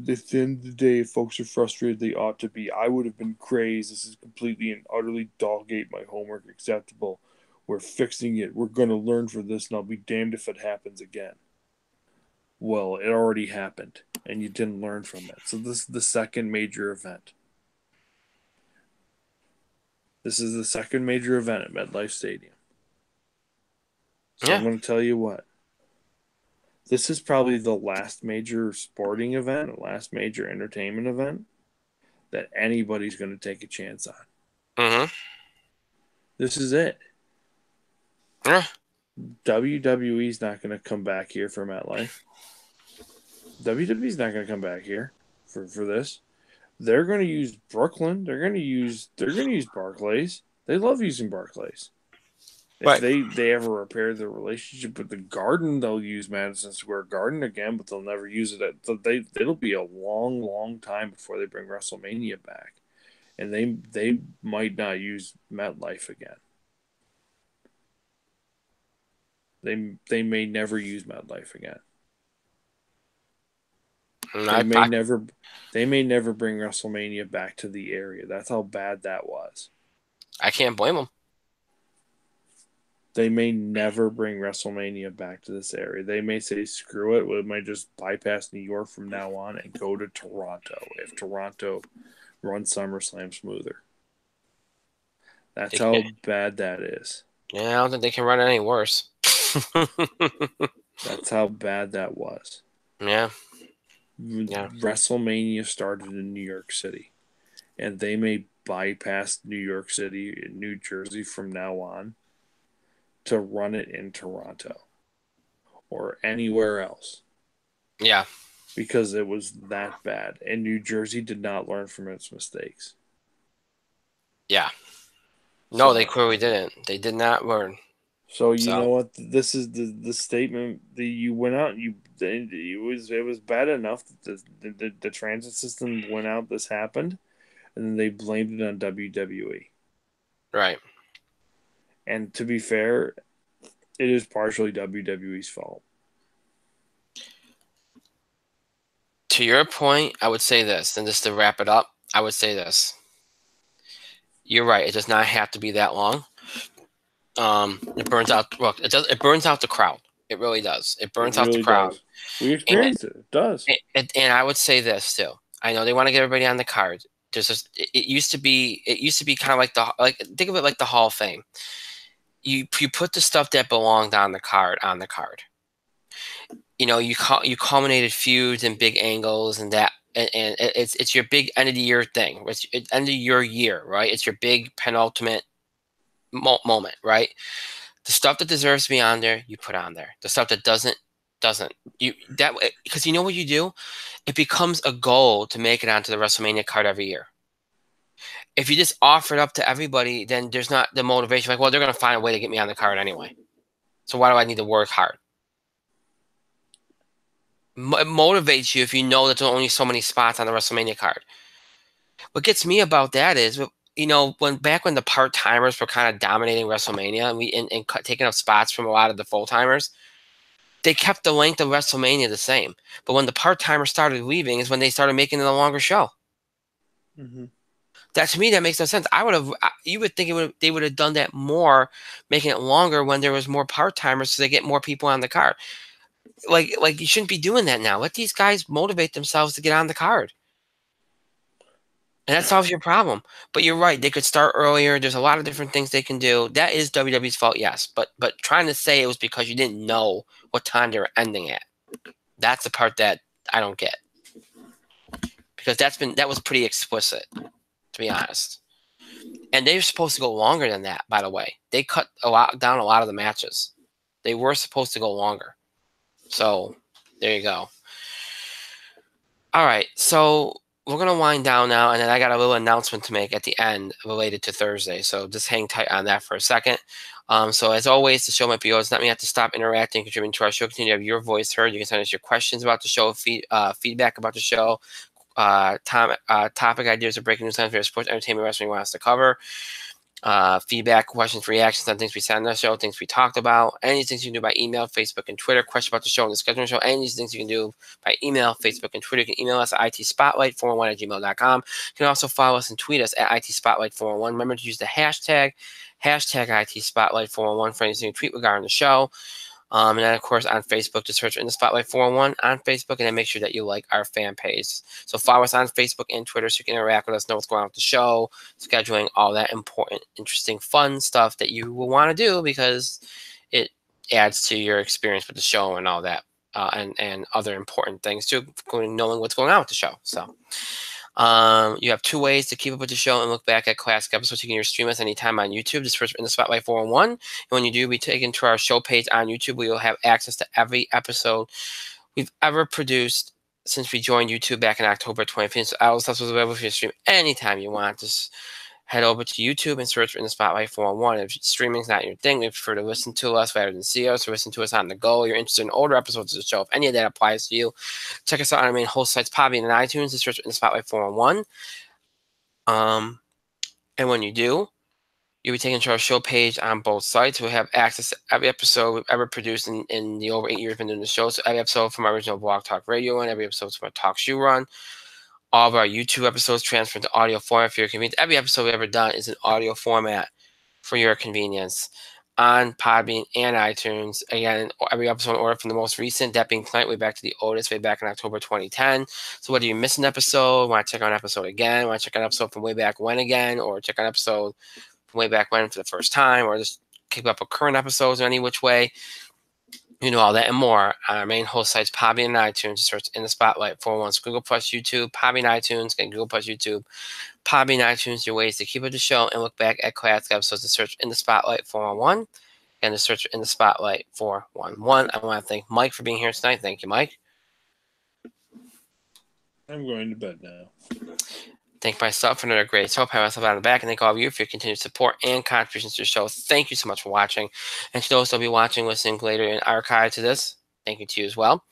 at the end of the day, if folks are frustrated, they ought to be. I would have been crazed. This is completely and utterly dog-ate my homework acceptable. We're fixing it. We're going to learn from this, and I'll be damned if it happens again. Well, it already happened, and you didn't learn from it. So this is the second major event. This is the second major event at MetLife Stadium. So I'm going to tell you what. This is probably the last major sporting event, the last major entertainment event that anybody's going to take a chance on. Mm-hmm. This is it. Yeah. WWE's not going to come back here for MetLife. WWE's not going to come back here for this. They're going to use Brooklyn. They're going to use Barclays. They love using Barclays. If they ever repair their relationship with the Garden, they'll use Madison Square Garden again, but they'll never use it. It'll be a long, long time before they bring WrestleMania back, and they might not use MetLife again. They may never use MetLife again. They may never bring WrestleMania back to the area. That's how bad that was. I can't blame them. They may never bring WrestleMania back to this area. They may say, screw it. We might just bypass New York from now on and go to Toronto if Toronto runs SummerSlam smoother. That's how bad that is. Yeah, I don't think they can run it any worse. That's how bad that was. Yeah. WrestleMania started in New York City. And they may bypass New York City and New Jersey from now on to run it in Toronto or anywhere else. Yeah. Because it was that bad. And New Jersey did not learn from its mistakes. Yeah. No, they clearly didn't. They did not learn. So you know what? This is the statement that you went out. It was bad enough that the transit system went out. This happened, and then they blamed it on WWE. Right. And to be fair, it is partially WWE's fault. To your point, I would say this, and just to wrap it up, I would say this. You're right. It does not have to be that long. It burns out. Look, it burns out the crowd. It really does. It burns out the crowd. Does. We experienced it. It does. And I would say this too. I know they want to get everybody on the card. It used to be kind of like think of it like the Hall of Fame. You put the stuff that belonged on the card on the card. You know, you culminated feuds and big angles and that, and it's your big end of the year thing. It's end of your year, right? It's your big penultimate moment, right? The stuff that deserves to be on there, you put on there. The stuff that doesn't. Because you know what you do? It becomes a goal to make it onto the WrestleMania card every year. If you just offer it up to everybody, then there's not the motivation. Like, well, they're going to find a way to get me on the card anyway. So why do I need to work hard? It motivates you if you know that there's only so many spots on the WrestleMania card. What gets me about that is back when the part timers were kind of dominating WrestleMania and taking up spots from a lot of the full timers, they kept the length of WrestleMania the same. But when the part timers started leaving, is when they started making it a longer show. Mm-hmm. That to me, that makes no sense. You would think they would have done that more, making it longer when there was more part timers, so they get more people on the card. Like you shouldn't be doing that now. Let these guys motivate themselves to get on the card. And that solves your problem. But you're right. They could start earlier. There's a lot of different things they can do. That is WWE's fault, yes. But trying to say it was because you didn't know what time they were ending at. That's the part that I don't get. Because that was pretty explicit, to be honest. And they were supposed to go longer than that, by the way. They cut down a lot of the matches. They were supposed to go longer. So there you go. All right. So we're going to wind down now, and then I got a little announcement to make at the end related to Thursday. So just hang tight on that for a second. So as always, the show might be yours. Let me have to stop interacting and contributing to our show. Continue to have your voice heard. You can send us your questions about the show, feedback about the show, topic ideas or breaking news on for sports, entertainment, wrestling you want us to cover. Feedback, questions, reactions on things we said on the show, things we talked about, any things you can do by email, Facebook, and Twitter, questions about the show and the scheduling show, any of these things you can do by email, Facebook, and Twitter. You can email us at itspotlight411@gmail.com. You can also follow us and tweet us at itspotlight411. Remember to use the hashtag itspotlight411 for anything you tweet regarding the show. And then, of course, on Facebook, just search In the Spotlight 411 on Facebook, and then make sure that you like our fan page. So follow us on Facebook and Twitter so you can interact with us, know what's going on with the show, scheduling, all that important, interesting, fun stuff that you will want to do because it adds to your experience with the show and all that, and other important things too, including knowing what's going on with the show. So you have two ways to keep up with the show and look back at classic episodes. You can either stream us anytime on YouTube, just search In the Spotlight 411. And when you do, be taken to our show page on YouTube, where you'll have access to every episode we've ever produced since we joined YouTube back in October 2015. So all the stuff was available for you to stream anytime you want. Just head over to YouTube and search In the Spotlight 411. If streaming's not your thing, we prefer to listen to us rather than see us, or listen to us on the go. You're interested in older episodes of the show. If any of that applies to you, check us out on our main host sites, Podbean and iTunes, and search In the Spotlight 411. And when you do, you'll be taken to our show page on both sites. We'll have access to every episode we've ever produced in the over 8 years we've been doing the show. So every episode from our original Blog Talk Radio run, every episode from our Talk Shoe run. All of our YouTube episodes transferred to audio format for your convenience. Every episode we've ever done is in audio format for your convenience on Podbean and iTunes. Again, every episode in order from the most recent, that being tonight, way back to the oldest, way back in October 2010. So whether you miss an episode, want to check out an episode again, want to check out an episode from way back when again, or check out an episode from way back when for the first time, or just keep up with current episodes in any which way, you know, all that and more on our main host sites, Podbean and iTunes. Just search In the Spotlight 411. So Google Plus YouTube, Podbean, iTunes, again, Google Plus YouTube, Podbean, iTunes, your ways to keep up the show and look back at classic episodes. To search In the Spotlight 411 and to search In the Spotlight 411. I want to thank Mike for being here tonight. Thank you, Mike. I'm going to bed now. Thank myself for another great show. Pat myself on the back, and thank all of you for your continued support and contributions to the show. Thank you so much for watching. And to those who will be watching, listening later in archive to this, thank you to you as well.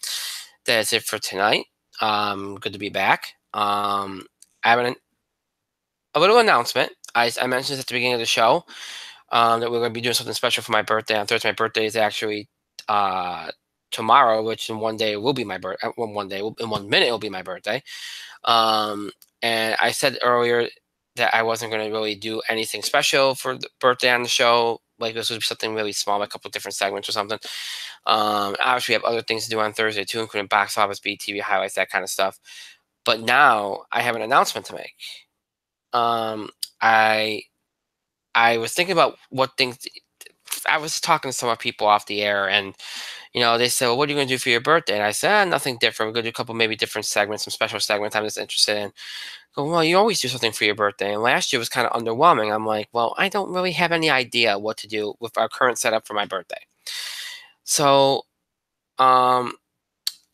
That is it for tonight. Good to be back. I have a little announcement. I mentioned this at the beginning of the show that we're going to be doing something special for my birthday on Thursday. My birthday is actually tomorrow, which in 1 day will be my birthday. In 1 minute it will be my birthday. And I said earlier that I wasn't going to really do anything special for the birthday on the show. Like this would be something really small, like a couple of different segments or something. Obviously, we have other things to do on Thursday too, including box office, BTV highlights, that kind of stuff. But now I have an announcement to make. I was thinking about what things. I was talking to some people off the air, and you know, they said, "Well, what are you going to do for your birthday?" And I said, nothing different. We're going to do a couple, maybe different segments, some special segments I'm just interested in. Go, well, you always do something for your birthday. And last year was kind of underwhelming. I'm like, well, I don't really have any idea what to do with our current setup for my birthday. So, but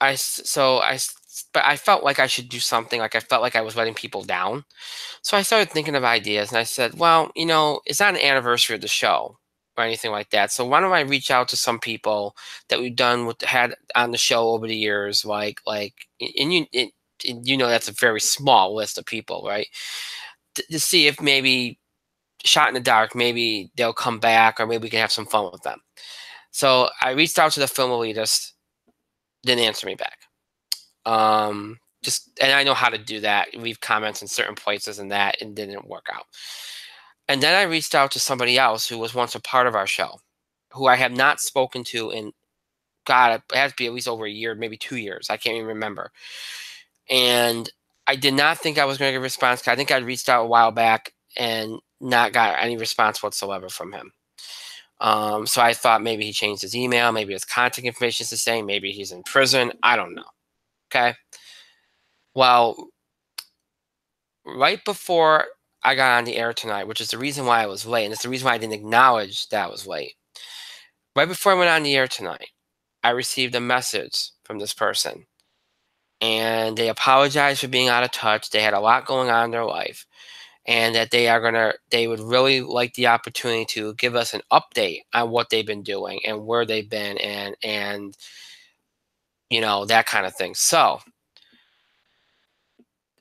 I felt like I should do something. Like I felt like I was letting people down. So I started thinking of ideas, and I said, well, you know, it's not an anniversary of the show or anything like that. So why don't I reach out to some people that we've had on the show over the years, and you know, that's a very small list of people, right? to see if maybe shot in the dark, maybe they'll come back, or maybe we can have some fun with them. So I reached out to the film elitist, didn't answer me back. And I know how to do that. Leave comments in certain places and that, and didn't work out. And then I reached out to somebody else who was once a part of our show, who I have not spoken to in, God, it has to be at least over a year, maybe 2 years. I can't even remember. And I did not think I was going to get a response, because I think I reached out a while back and not got any response whatsoever from him. So I thought maybe he changed his email, maybe his contact information is the same, maybe he's in prison. I don't know. Okay. Well, right before I got on the air tonight, which is the reason why I was late, and it's the reason why I didn't acknowledge that I was late. Right before I went on the air tonight, I received a message from this person, and they apologized for being out of touch. They had a lot going on in their life, and that they would really like the opportunity to give us an update on what they've been doing and where they've been, and you know, that kind of thing. So,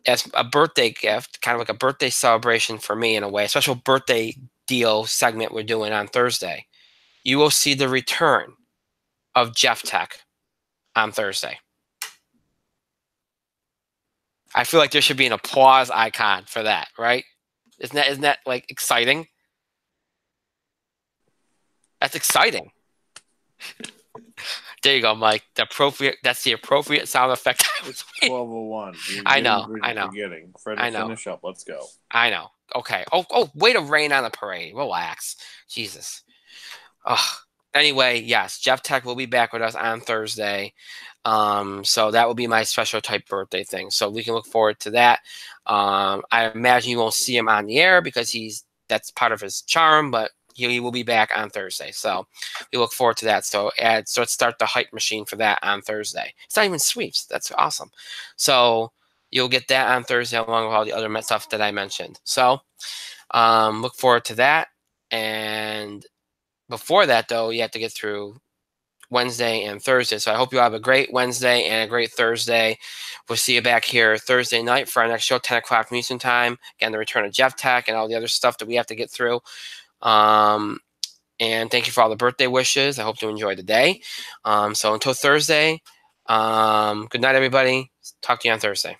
as a birthday gift, kind of like a birthday celebration for me in a way, a special birthday deal segment we're doing on Thursday, you will see the return of Jeff Tech on Thursday. I feel like there should be an applause icon for that, right? Isn't that like exciting? That's exciting. There you go, Mike. That's the appropriate sound effect. 12:01. I know. Forgetting. Fred, I know. finish up. Let's go. I know. Okay. Oh, way to rain on the parade. Relax. Jesus. Oh. Anyway, yes, Jeff Tech will be back with us on Thursday. So that will be my special type birthday thing. So we can look forward to that. I imagine you won't see him on the air because that's part of his charm, but he will be back on Thursday. So we look forward to that. So let's start the hype machine for that on Thursday. It's not even sweeps. That's awesome. So you'll get that on Thursday along with all the other stuff that I mentioned. So look forward to that. And before that, though, you have to get through Wednesday and Thursday. So I hope you have a great Wednesday and a great Thursday. We'll see you back here Thursday night for our next show, 10 o'clock Eastern time. Again, the return of Jeff Tech and all the other stuff that we have to get through. And thank you for all the birthday wishes. I hope you enjoy the day. So until Thursday, good night, everybody. Talk to you on Thursday.